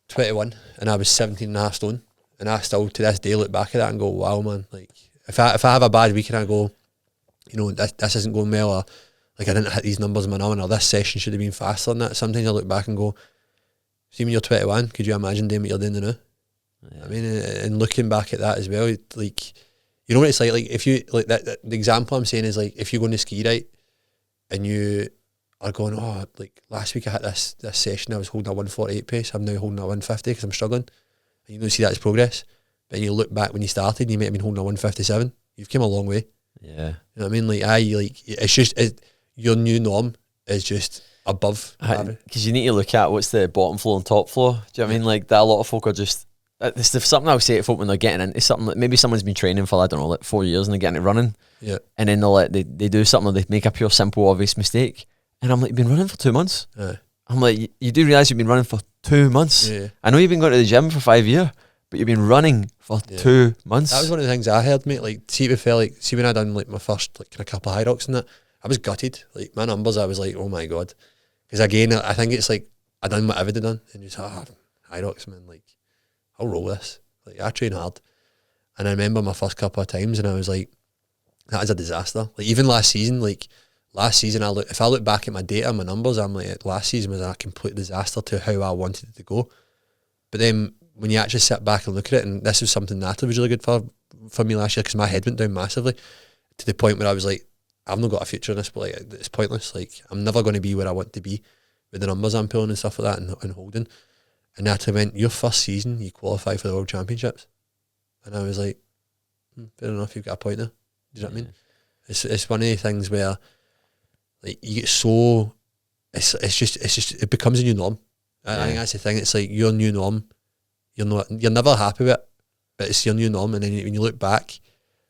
21 and I was 17 and a half stone, and I still to this day look back at that and go, wow, man, like, if I have a bad week and I go, you know, this isn't going well, or like, I didn't hit these numbers in my numbing, or this session should have been faster than that, sometimes I look back and go, see, when you're 21, could you imagine doing what you're doing now? I mean, and looking back at that as well, like, you know what it's like if you, like, the example I'm saying is, like, if you go on the ski, right, and you are going, oh, like, last week I hit this session, I was holding a 148 pace, I'm now holding a 150 because I'm struggling, and you don't see that as progress, but then you look back when you started and you might have been holding a 157, you've come a long way. You know what I mean? Like, it's just, your new norm is just above average. Because you need to look at what's the bottom floor and top floor. Do you know what I mean? Like, that a lot of folk are just, this is something I would say to folk when they're getting into something, like maybe someone's been training for, I don't know, like 4 years, and they're getting it running, and then they do something, or they make a pure simple obvious mistake, and I'm like, you've been running for 2 months. I'm like, you do realise you've been running for 2 months. I know you've been going to the gym for 5 years, but you've been running for 2 months. That was one of the things I heard, mate. Like, see, when I done like my first like kind of couple of high rocks and that, I was gutted. Like, my numbers, I was like, oh my God. Because again, I think it's like, I done what I would have done, and just, high rocks, man, like, I'll roll this. Like, I train hard. And I remember my first couple of times, and I was like, that is a disaster. Like, even last season, if I look back at my data, my numbers, I'm like, last season was a complete disaster to how I wanted it to go. But then when you actually sit back and look at it, and this was something Natalie was really good for me last year, because my head went down massively to the point where I was like, I've not got a future in this, but like, it's pointless. Like, I'm never going to be where I want to be with the numbers I'm pulling and stuff like that and holding. And Natalie went, your first season, you qualify for the World Championships. And I was like, fair enough, you've got a point there. Do you know what I mean? It's one of the things where, like, you get so, it's just it becomes a new norm. I think that's the thing. It's like your new norm. You're never happy with it, but it's your new norm. And then when you look back,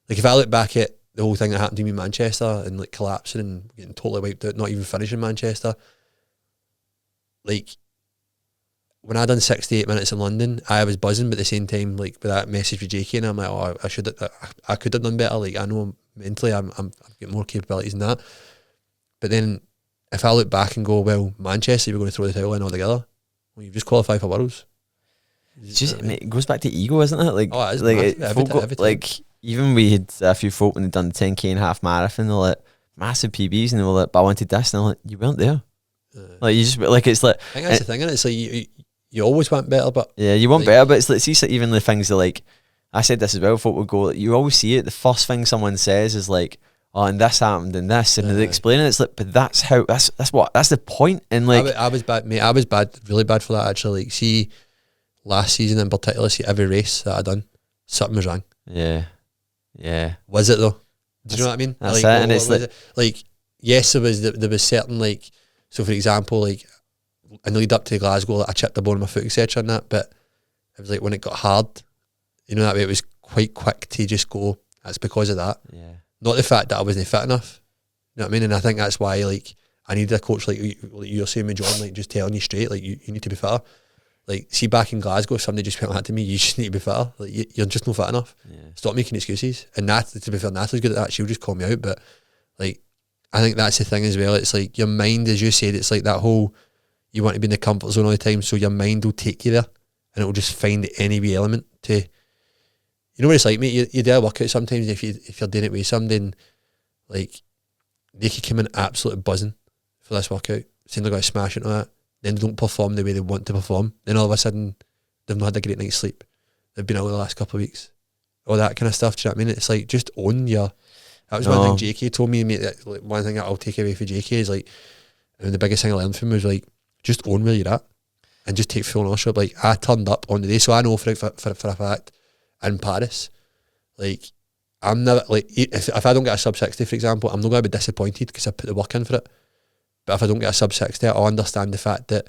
like if I look back at the whole thing that happened to me in Manchester and like collapsing and getting totally wiped out, not even finishing Manchester, like when I done 68 minutes in London, I was buzzing, but at the same time, like with that message with JK, and I'm like, oh, I could have done better. Like I know mentally, I've got more capabilities than that. But then if I look back and go, well, Manchester, we're going to throw the title in altogether. Well, you've just qualified for Worlds. It goes back to ego, isn't it? Like, oh, it is like, every time. Like even we had a few folk when they'd done 10k and half marathon, they're like massive PBs, and they were like, but I wanted this, and I'm like, you weren't there. Like you just like, it's like, I think that's the thing, and it's like you always want better, but yeah, you want like, better, but it's like, see, so even the things that, like, I said this as well, folk would go, like, you always see it, the first thing someone says is like, oh, and this happened and this, and they explain it, it's like, but that's the point. And like I was bad, mate. I was bad, really bad for that actually. Like, see, last season in particular, see every race that I done, something was wrong. Yeah. Was it though? Do you know what I mean? That's like, it. And it's like yes, there was certain, like, so for example, like in the lead up to Glasgow, like, I chipped a bone in my foot, etc. and that, but it was like when it got hard, you know, that way it was quite quick to just go, that's because of that. Yeah. Not the fact that I wasn't fit enough. You know what I mean? And I think that's why, like, I needed a coach like you're saying with John, like, just telling you straight, like, you need to be fitter. Like, see, back in Glasgow, if somebody just went like that to me, you just need to be fitter. Like, you're just not fit enough. Yeah. Stop making excuses. And to be fair, Natalie's good at that. She'll just call me out. But, like, I think that's the thing as well. It's like your mind, as you said, it's like that whole, you want to be in the comfort zone all the time, so your mind will take you there, and it will just find any wee element to, you know what it's like, mate. You do a workout sometimes, if you're doing it with somebody, and, like, they could come in absolutely buzzing for this workout, saying they're going to smash into that, then they don't perform the way they want to perform, then all of a sudden they've not had a great night's sleep, they've been out the last couple of weeks, all that kind of stuff. Do you know what I mean? It's like, just own your, that was one thing JK told me, mate, that, like, one thing that I'll take away for JK is, like, and the biggest thing I learned from him was, like, just own where you're at and just take full ownership. Like, I turned up on the day, so I know for a fact in Paris, like, I'm never, like, if I don't get a sub 60, for example, I'm not going to be disappointed because I put the work in for it. But if I don't get a sub 60, I'll understand the fact that,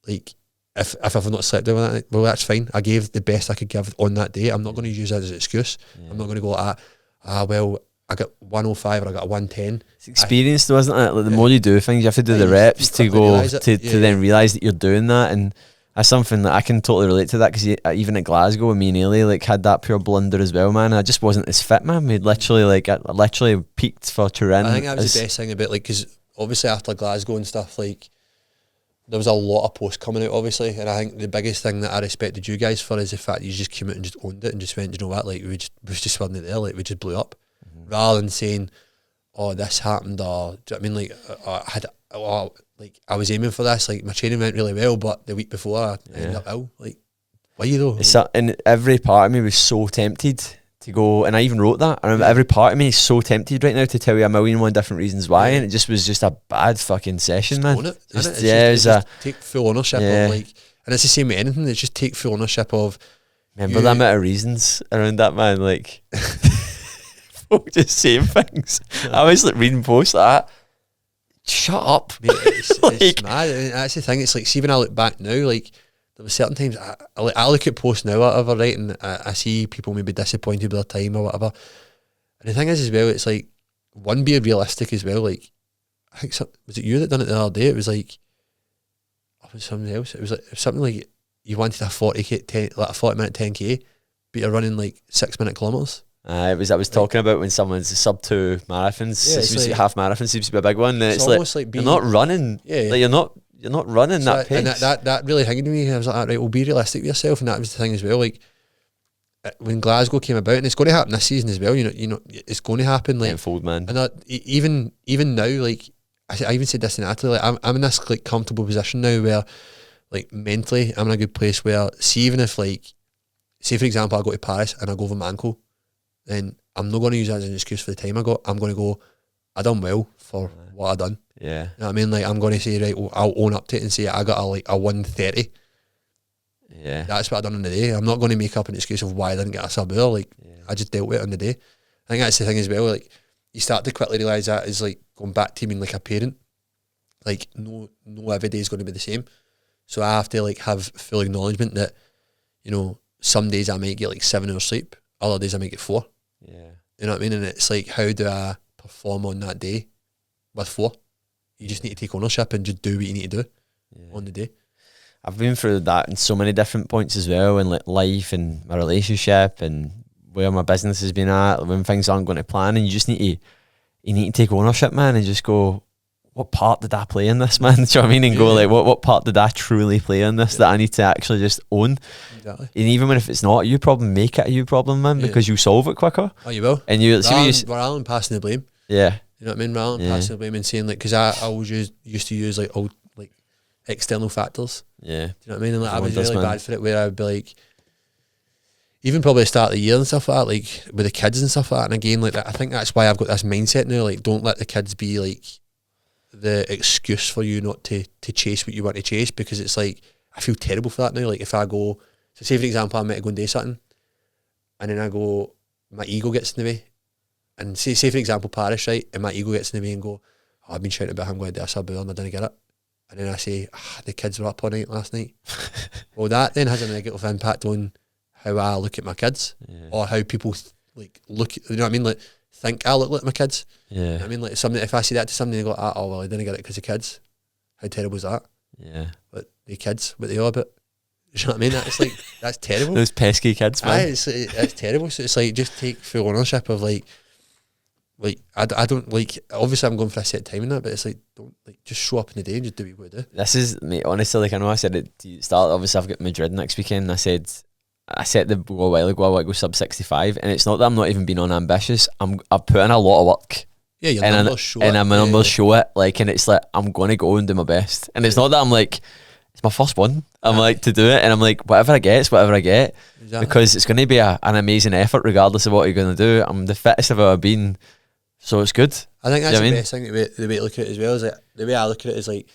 like, if I've not slept well, that's fine. I gave the best I could give on that day. I'm not going to use that as an excuse. Yeah. I'm not going to go, well, I got 105 or I got a 110. It's experience though, isn't it? Like, the more you do things, you have to do the reps to go to then realise that you're doing that. And that's something that I can totally relate to that, because even at Glasgow, me and Ailey, like, had that pure blunder as well, man. I just wasn't as fit, man. I literally peaked for Turin. I think that was the best thing about, like, because obviously after Glasgow and stuff, like, there was a lot of posts coming out, obviously, and I think the biggest thing that I respected you guys for is the fact that you just came out and just owned it and just went, you know what, like, we just weren't there, like, we just blew up. Rather than saying, oh, this happened, or, do you know what I mean? Like, like, I was aiming for this, like, my training went really well, but the week before I ended up ill. Like, why you though? And every part of me was so tempted to go, and I even wrote that. I remember every part of me is so tempted right now to tell you a million one different reasons why, and it was just a bad fucking session, man. Own it, just take full ownership of, like, and it's the same with anything. It's just take full ownership of. Remember the amount of reasons around that, man. Like, folk just saying things. I was like reading posts like that. Shut up, mate, it's mad. And that's the thing. It's like, see, when I look back now, like, there were certain times I look at posts now or whatever, right, and I see people maybe disappointed with their time or whatever. And the thing is as well, it's like, one, be realistic as well. Like, I think was it you that done it the other day? It was like, oh, it was somebody else. It was like something like you wanted a 40-minute 10k, but you're running like 6-minute kilometres. I was talking about when someone's a sub 2 marathons, like, half marathon seems to be a big one. It's almost like you're not running. Yeah. Like, you're not running so that pace. And that really hanged me. I was like, right, well, be realistic with yourself. And that was the thing as well. Like, when Glasgow came about, and it's going to happen this season as well. You know, it's going to happen. Like, tenfold, man. And even now, like, I even said this in Natalie, like, I'm in this, like, comfortable position now where, like mentally, I'm in a good place where, see, even if like, say for example, I go to Paris and I go over my ankle, then I'm not going to use that as an excuse for the time I got. I'm going to go, I done well for what I done. Yeah. You know what I mean? Like, I'm going to say, right, well, I'll own up to it and say I got a 130. Yeah. That's what I done on the day. I'm not going to make up an excuse of why I didn't get a sub hour. Like, I just dealt with it on the day. I think that's the thing as well. Like, you start to quickly realise that is like going back to being like a parent. Like, no every day is going to be the same. So I have to like have full acknowledgement that, you know, some days I might get like 7 hours sleep, other days I might get 4. Yeah. You know what I mean? And it's like, how do I perform on that day with 4? You just need to take ownership and just do what you need to do on the day. I've been through that in so many different points as well, in like life and my relationship and where my business has been at, when things aren't going to plan, and you just need to take ownership, man, and just go, what part did I play in this, man? Do you know what I mean? And go like, what part did I truly play in this that I need to actually just own? Exactly. And even if it's not a you problem, make it a you problem, man, because you solve it quicker. Oh, you will. And you rather than passing the blame. Yeah. You know what I mean? Rather than passing the blame and saying like, because I always used to use like old like external factors. Yeah. Do you know what I mean? And like, I was does, really man. bad for it, where I'd be like, even probably the start of the year and stuff like that, like with the kids and stuff like that. And again, like that, I think that's why I've got this mindset now. Like, don't let the kids be like the excuse for you not to chase what you want to chase, because it's like, I feel terrible for that now. Like, if I go, so say for example, I might go and do something, and then I go, my ego gets in the way, and say for example Paris, right, and my ego gets in the way and go, oh, I've been shouting about him going to do a sub and I didn't get it, and then I say, the kids were up all night last night. Well, that then has a negative impact on how I look at my kids, or how people like look, you know what I mean, like think I look like my kids. Yeah. You know what I mean, like somebody, if I say that to somebody and they go, oh well, I didn't get it because of kids, how terrible is that? Yeah. But the kids, what they are about, you know what I mean? That's like, that's terrible. Those pesky kids, man. Aye, it's terrible. So it's like, just take full ownership of like I don't like, obviously I'm going for a set time in that, but it's like, don't like, just show up in the day and just do what you want to do. This is, mate, honestly, like I know I said it to start, obviously I've got Madrid next weekend, and I set the goal a while ago, I want to go sub 65, and it's not that I'm not even being unambitious, I've put in a lot of work. Yeah, your numbers show it. And my numbers show it, like, and it's like, I'm going to go and do my best. And it's not that I'm like, it's my first one, I'm like, to do it, and I'm like, whatever I get, it's whatever I get. Exactly. Because it's going to be an amazing effort regardless of what you're going to do. I'm the fittest I've ever been, so it's good. I think that's the best thing, the way to look at it as well, is like, the way I look at it is like,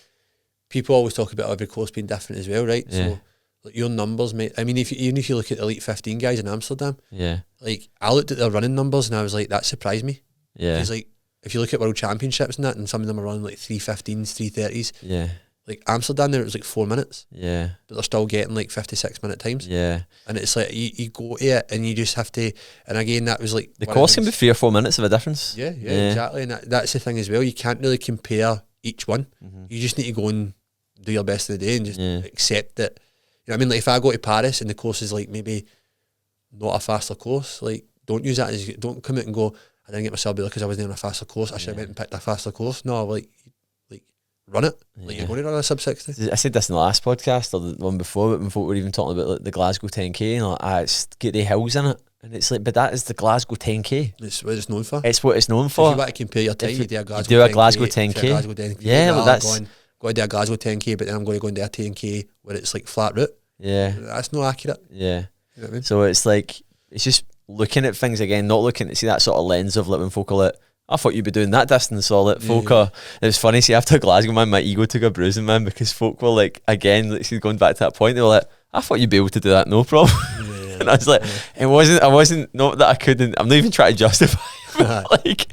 people always talk about every course being different as well, right? Yeah. So like, your numbers, mate, I mean, even if you look at the Elite 15 guys in Amsterdam, like, I looked at their running numbers and I was like, that surprised me. Yeah. Because like, if you look at World Championships and that, and some of them are running like 3:15s, 3:30s. Yeah. Like Amsterdam there, it was like 4 minutes. Yeah. But they're still getting like 56-minute times. Yeah. And it's like, you go to it and you just have to, and again, that was like, the course can be 3 or 4 minutes of a difference. Yeah, exactly. And that's the thing as well. You can't really compare each one. Mm-hmm. You just need to go and do your best in the day and just accept that. You know what I mean? Like, if I go to Paris and the course is like maybe not a faster course, like, don't use that as, don't come out and go, I didn't get myself better because I wasn't on a faster course, I should have went and picked a faster course. No, like run it. Like, you're going to run a sub 60. I said this in the last podcast or the one before, but when folk were even talking about like the Glasgow 10k, and like, it's get the hills in it, and it's like, but that is the Glasgow 10k. It's what it's known for. It's what it's known for. If you want to compare your time, you do a Glasgow 10k. Yeah, well, that's going to do a Glasgow 10k, but then I'm going to go and do a 10k where it's like flat route. Yeah, that's not accurate. Yeah, you know what I mean? So it's like, it's just looking at things again, not looking at see that sort of lens of like when folk are like, I thought you'd be doing that distance, or like folk are, it was funny, see after Glasgow, man, my ego took a bruising, man, because folk were like, again, like, see, going back to that point, they were like, I thought you'd be able to do that, no problem. And I was like, I wasn't, not that I couldn't, I'm not even trying to justify like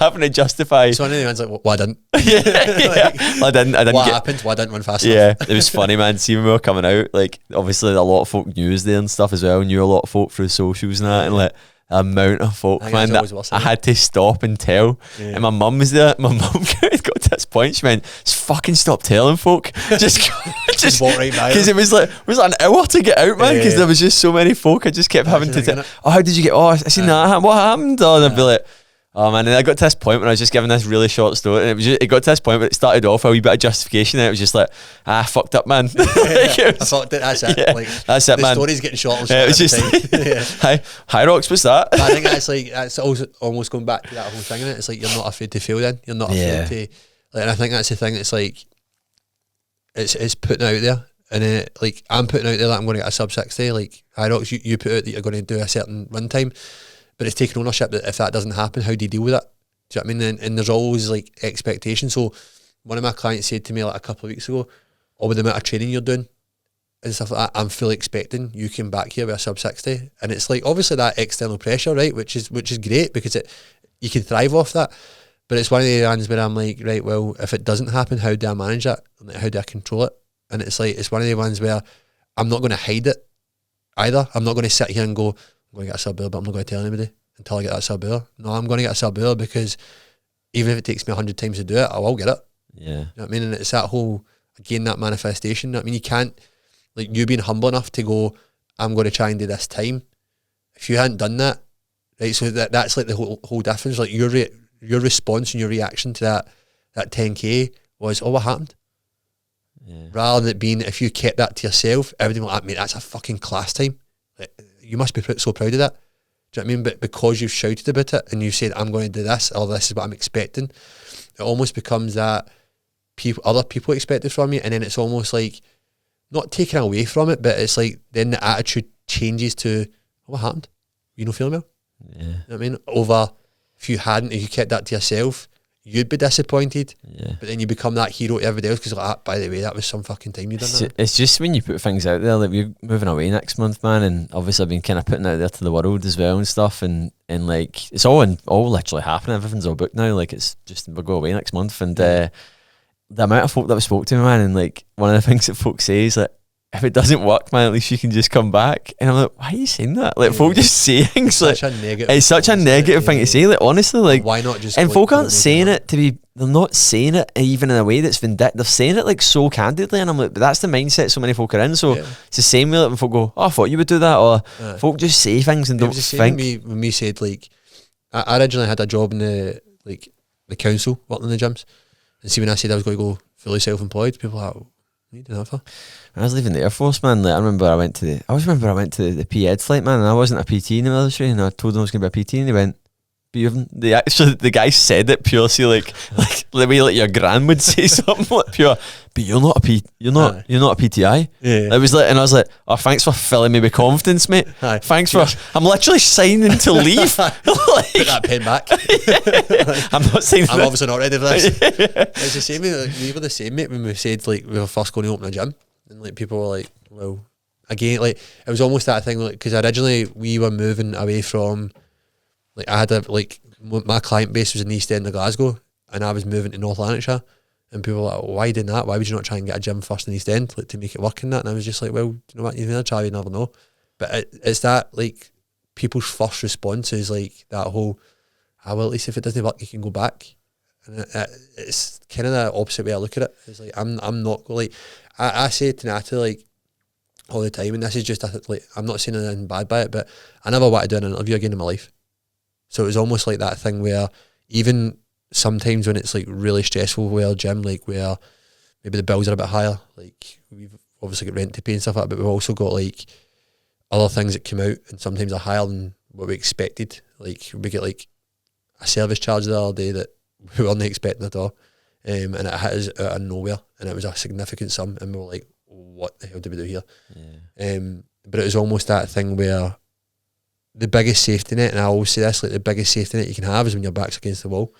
having to justify. So one of the ones like, well, I didn't. I didn't what happened? Why didn't run fast enough? It was funny, man. See, when we were coming out, like, obviously a lot of folk knew us there and stuff as well, knew a lot of folk through socials and that, and like, the amount of folk, man, that I had to stop and tell. And my mum was there. My mum got to this point, she went, just fucking stop telling folk. Just walk right by. Because it was like an hour to get out, man, because there was just so many folk. I just kept having to tell, oh, how did you get, oh, I seen that, what happened? Oh, and I'd be like, oh man, and I got to this point when I was just giving this really short story, and it got to this point where it started off a wee bit of justification, and it was just like, I fucked up, man. I fucked it, that's it. Yeah, like, that's it, man. The story's getting short and short. Yeah, it was just like, High Rocks, what's that? I think that's also almost going back to that whole thing, innit? It's like, you're not afraid to fail then. You're not afraid to, like, and I think that's the thing, it's like, it's putting out there, And like I'm putting out there that I'm going to get a sub 60. Like Hyrox, you put out that you're going to do a certain run time, but it's taking ownership that if that doesn't happen, how do you deal with it? Do you know what I mean? And there's always like expectations. So one of my clients said to me like a couple of weeks ago, with the amount of training you're doing and stuff like that, I'm fully expecting you came back here with a sub 60. And it's like obviously that external pressure, right? Which is great because you can thrive off that. But it's one of the ones where I'm like, right, well, if it doesn't happen, how do I manage that? How do I control it? And it's like, it's one of the ones where I'm not going to hide it either. I'm not going to sit here and go, I'm going to get a sub but I'm not going to tell anybody until I get that sub. No, I'm going to get a sub because even if it takes me 100 times to do it, I will get it. Yeah. You know what I mean? And it's that whole, again, that manifestation. You know what I mean? You can't, like you being humble enough to go, I'm going to try and do this time. If you hadn't done that, right, so that's like the whole difference. Like your response and your reaction to that 10K was, oh, what happened? Yeah. Rather than it being, if you kept that to yourself, everything like, mate, that's a fucking class time. Like, you must be so proud of that. Do you know what I mean? But because you've shouted about it and you've said, I'm going to do this, or this is what I'm expecting, it almost becomes that other people expect it from you, and then it's almost like not taken away from it, but it's like then the attitude changes to, oh, what happened? You not feeling well? Yeah. You know what I mean? Over if you kept that to yourself, you'd be disappointed. Yeah. But then you become that hero to everybody else because like, by the way, that was some fucking time you done that. It's just when you put things out there, like we're moving away next month, man, and obviously I've been kind of putting it out there to the world as well and stuff, and like it's all literally happening. Everything's all booked now. Like it's just we'll go away next month, and the amount of folk that we spoke to, man, and like one of the things that folk say is that if it doesn't work, man, at least you can just come back. And I'm like, why are you saying that? Like, folk just say things like, it's such a negative thing to say. Like, honestly, like, why not just? And folk aren't saying it to be. They're not saying it even in a way that's vindictive. They're saying it like so candidly, and I'm like, but that's the mindset so many folk are in. So it's the same way that when folk go, oh, I thought you would do that, or folk just say things and don't think. When we said like, I originally had a job in the council working in the gyms, and see when I said I was going to go fully self-employed, people were like, what are you doing that for? When I was leaving the Air Force, man, like, I remember I went to the PED flight, man, and I wasn't a PT in the military, and I told them I was going to be a PT, and they went, the guy said it purely like the way like your gran would say something like pure, but you're not a PTI. Yeah. It was like, and I was like, oh, thanks for filling me with confidence, mate. Thanks for, I'm literally signing to leave. Like, put that pen back. I'm not saying I'm obviously not ready for this. It's the same, we were the same, mate, when we said like we were first going to open a gym, and like people were like, well, again, like it was almost that thing, like, because originally we were moving away from, like, I had my client base was in the East End of Glasgow, and I was moving to North Lanarkshire, and people were like, why doing that? Why would you not try and get a gym first in the East End, like, to make it work in that? And I was just like, well, do you know what, you never try, you never know. But it's that, like, people's first response is like that whole, well, at least if it doesn't work, you can go back. And it's kind of the opposite way I look at it. It's like, I'm not, like, I say to Natalie, like, all the time, and this is just, like, I'm not saying anything bad by it, but I never want to do an interview again in my life. So it was almost like that thing where even sometimes when it's like really stressful with our gym, like where maybe the bills are a bit higher, like we've obviously got rent to pay and stuff like that, but we've also got like other things that come out and sometimes are higher than what we expected. Like we get like a service charge the other day that we weren't expecting at all, and it hit us out of nowhere, and it was a significant sum, and we were like, what the hell did we do here? Yeah. But it was almost that thing where the biggest safety net, and I always say this, like the biggest safety net you can have is when your back's against the wall,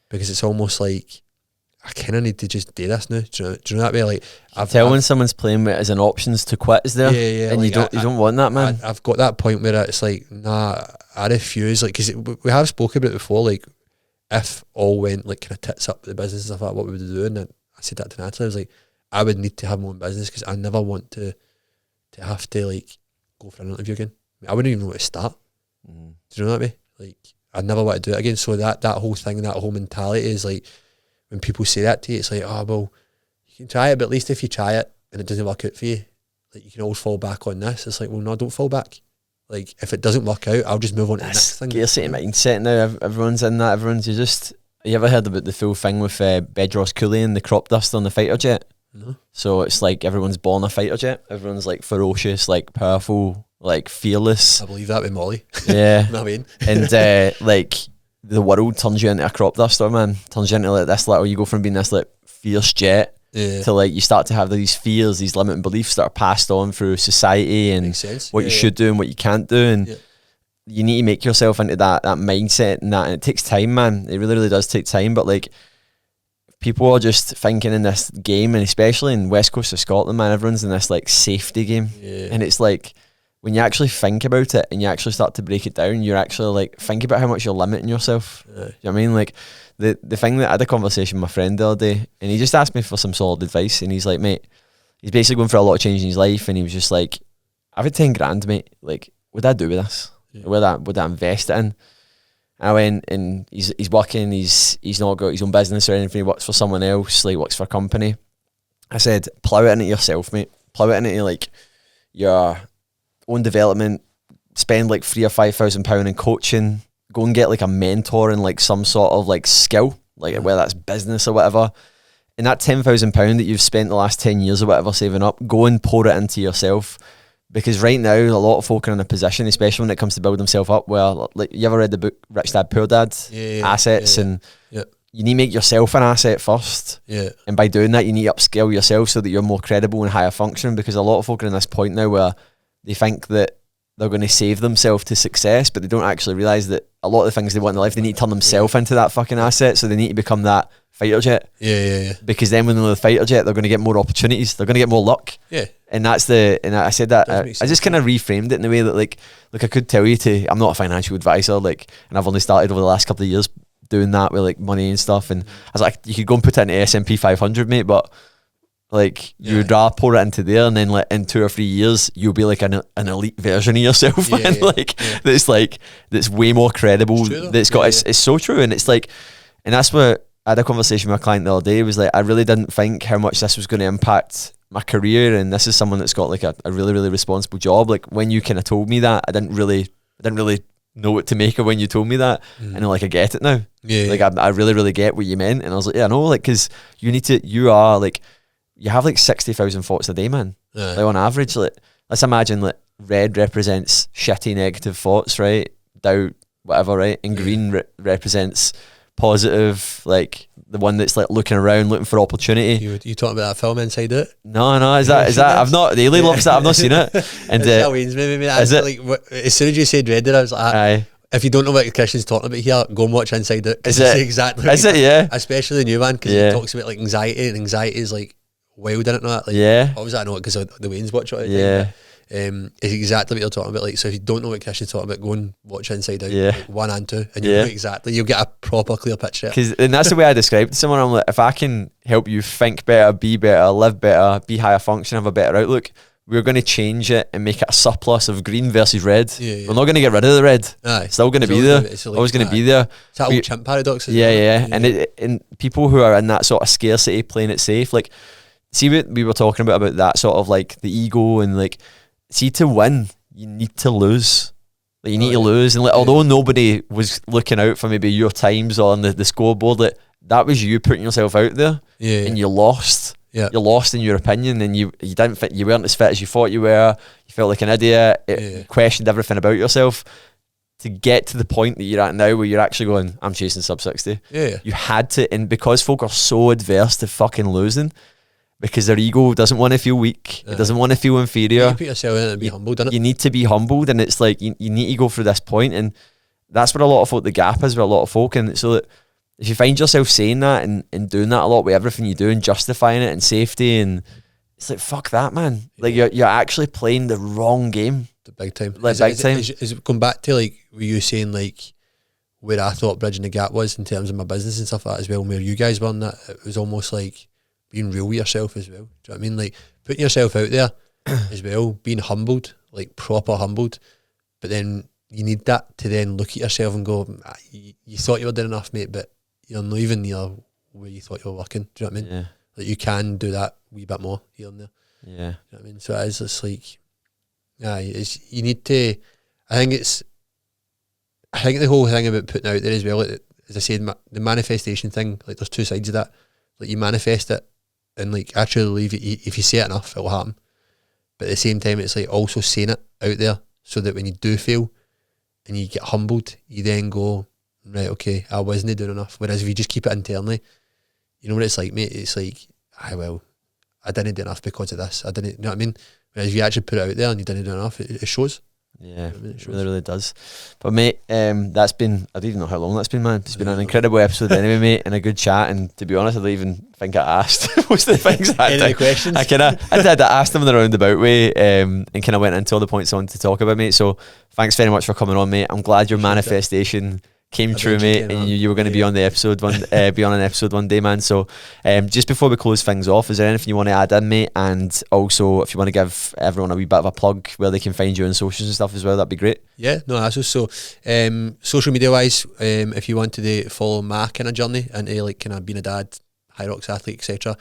because it's almost like I kind of need to just do this now. Do you know that way? Like when someone's playing with it as an options to quit is there, and like you don't want that, man. I've got that point where it's like, nah, I refuse. Like, because we have spoken about it before. Like, if all went like kind of tits up with the business and stuff like that, what we would do? And I said that to Natalie. I was like, I would need to have my own business because I never want to have to like go for an interview again. I wouldn't even know where to start. Do you know that way? Like, I never want to do it again. So that whole thing, that whole mentality is like, when people say that to you, it's like, oh, well, you can try it, but at least if you try it and it doesn't work out for you, like, you can always fall back on this. It's like, well, no, don't fall back. Like, if it doesn't work out, I'll just move on to the next thing. Your same mindset now. Everyone's in that. You ever heard about the full thing with Bedros Cooley and the crop duster on the fighter jet? No. So it's like everyone's born a fighter jet. Everyone's like ferocious, like powerful, like fearless. I believe that with Molly. Yeah. You know what I mean? And like the world turns you into a crop duster, man. Turns you into like this little, you go from being this like fierce jet to like you start to have these fears, these limiting beliefs that are passed on through society and what you should do and what you can't do, and you need to make yourself into that mindset and it takes time, man. It really does take time, but like people are just thinking in this game, and especially in West Coast of Scotland, man, everyone's in this like safety game, and it's like when you actually think about it and you actually start to break it down, you're actually like think about how much you're limiting yourself. You know what I mean? Like the thing that I had a conversation with my friend the other day, and he just asked me for some solid advice, and he's like, mate, he's basically going through a lot of change in his life, and he was just like, I've had 10 grand, mate, like what would I do with this? Would I invest it in? I went, and he's working, he's not got his own business or anything, he works for someone else, like works for a company. I said, plough it into yourself, mate. Plough it into like your own development, spend like £3,000 or £5,000 in coaching, go and get like a mentor and like some sort of like skill, like whether that's business or whatever. And that £10,000 that you've spent the last 10 years or whatever saving up, go and pour it into yourself. Because right now, a lot of folk are in a position, especially when it comes to build themselves up, where, like, you ever read the book Rich Dad Poor Dad? Assets, and you need to make yourself an asset first. And by doing that, you need to upskill yourself so that you're more credible and higher functioning, because a lot of folk are in this point now where they think that they're going to save themselves to success, but they don't actually realise that a lot of the things they want in life, they need to turn themselves into that fucking asset, so they need to become that fighter jet. Because then when they're the fighter jet, they're going to get more opportunities, they're going to get more luck. And that's and I said that, I just kind of reframed it in the way that like I could tell you I'm not a financial advisor, like, and I've only started over the last couple of years doing that with like money and stuff, and I was like, you could go and put it into S&P 500, mate, but like you would rather pour it into there, and then like in 2 or 3 years you'll be like an elite version of yourself, that's way more credible, it's so true. And it's like, and that's what I had a conversation with a client the other day. It was like, I really didn't think how much this was going to impact my career, and this is someone that's got like a really responsible job. Like when you kind of told me that, I didn't really know what to make of when you told me that, and I'm like, I get it now. I really get what you meant. And I was like, yeah, I know, like, because you have like 60,000 thoughts a day, man. Like on average, like let's imagine like red represents shitty negative thoughts, right? Doubt, whatever, right? And green represents positive, like the one that's like looking around, looking for opportunity. You talking about that film Inside Out? No, is that I've not, the alien loves that, I've not seen it. And is it? Like, as soon as you said red, I was like, aye. If you don't know what Christian's talking about here, go and watch Inside Out. Is it exactly? Is it? Yeah. Especially the new one, because it talks about like anxiety, and anxiety is like wild in it. Not like, obviously I know it because the Wayne's watch it. It's exactly what you're talking about. Like, so if you don't know what Christian's talking about, go and watch Inside Out, like 1 and 2, and you'll know exactly. You'll get a proper clear picture. And that's the way I described it to someone. I'm like, if I can help you think better, be better, live better, be higher function, have a better outlook, we're going to change it and make it a surplus of green versus red. We're not going to get rid of the red. It's still going to be there. It's always going to be there. It's that old chimp paradox. And people who are in that sort of scarcity, playing it safe, like, see what we were talking about that sort of like the ego, and like, see, to win, you need to lose. Like, you need to lose. And like, although nobody was looking out for maybe your times on the scoreboard, like, that was you putting yourself out there, and you lost. You lost in your opinion, and you didn't fit. You weren't as fit as you thought you were. You felt like an idiot. You questioned everything about yourself. To get to the point that you're at now, where you're actually going, I'm chasing sub 60. You had to, and because folk are so adverse to fucking losing, because their ego doesn't want to feel weak, it doesn't want to feel inferior. You put yourself in and be humbled, innit? You need to be humbled, and it's like you need to go through this point, and that's where a lot of folk, the gap is with a lot of folk. And so that if you find yourself saying that and doing that a lot with everything you do and justifying it and safety, and it's like, fuck that, man. Like, you're actually playing the wrong game. The big time. Like, is it going back to like, were you saying like where I thought bridging the gap was in terms of my business and stuff like that as well, and where you guys were on that? It was almost like being real with yourself as well. Do you know what I mean? Like, putting yourself out there as well, being humbled, like proper humbled, but then you need that to then look at yourself and go, you thought you were doing enough, mate, but you're not even near where you thought you were working. Do you know what I mean? Like, you can do that a wee bit more here and there. Do you know what I mean? So it is just like, you need to, I think the whole thing about putting out there as well, like, as I said, the manifestation thing, like, there's two sides of that. Like, you manifest it, and like, I truly believe if you say it enough, it'll happen. But at the same time, it's like also saying it out there, so that when you do fail and you get humbled, you then go, right, okay, I wasn't doing enough. Whereas if you just keep it internally, you know what it's like, mate? It's like, well, I didn't do enough because of this. I didn't, you know what I mean? Whereas you actually put it out there and you didn't do enough, it shows. Yeah, You know what I mean? it really does. But mate, that's been, I don't even know how long that's been, man. It's been an incredible episode anyway, mate, and a good chat. And to be honest, I don't even think I asked most of the things I had. Any questions? I did ask them in the roundabout way, and kind of went into all the points I wanted to talk about, mate. So thanks very much for coming on, mate. I'm glad your manifestation came true, mate, and you were going to be on the episode be on an episode one day, man. So just before we close things off, is there anything you want to add in, mate? And also, if you want to give everyone a wee bit of a plug where they can find you on socials and stuff as well, that'd be great. Yeah, no, that's so. Social media wise, if you wanted to follow my kind of journey into like kind of being a dad, high rocks athlete, etc.,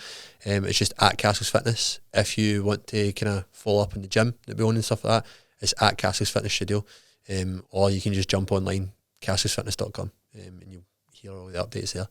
it's just at Cassells Fitness. If you want to kind of follow up in the gym that we own and stuff like that, it's at Cassells Fitness Studio, or you can just jump online, CasselsFitness.com, and you'll hear all the updates there.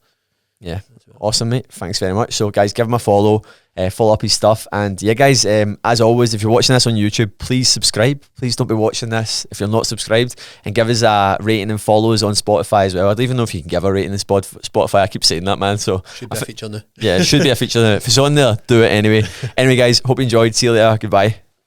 Yeah, awesome, mate. Thanks very much. So guys, give him a follow up his stuff, and yeah guys, as always, if you're watching this on YouTube, please subscribe. Please don't be watching this if you're not subscribed, and give us a rating and follow us on Spotify as well. I don't even know if you can give a rating in Spotify. I keep saying that, man, so should be a feature on there. Yeah, it should be a feature on there. If it's on there, do it anyway. Anyway guys, hope you enjoyed. See you later. Goodbye.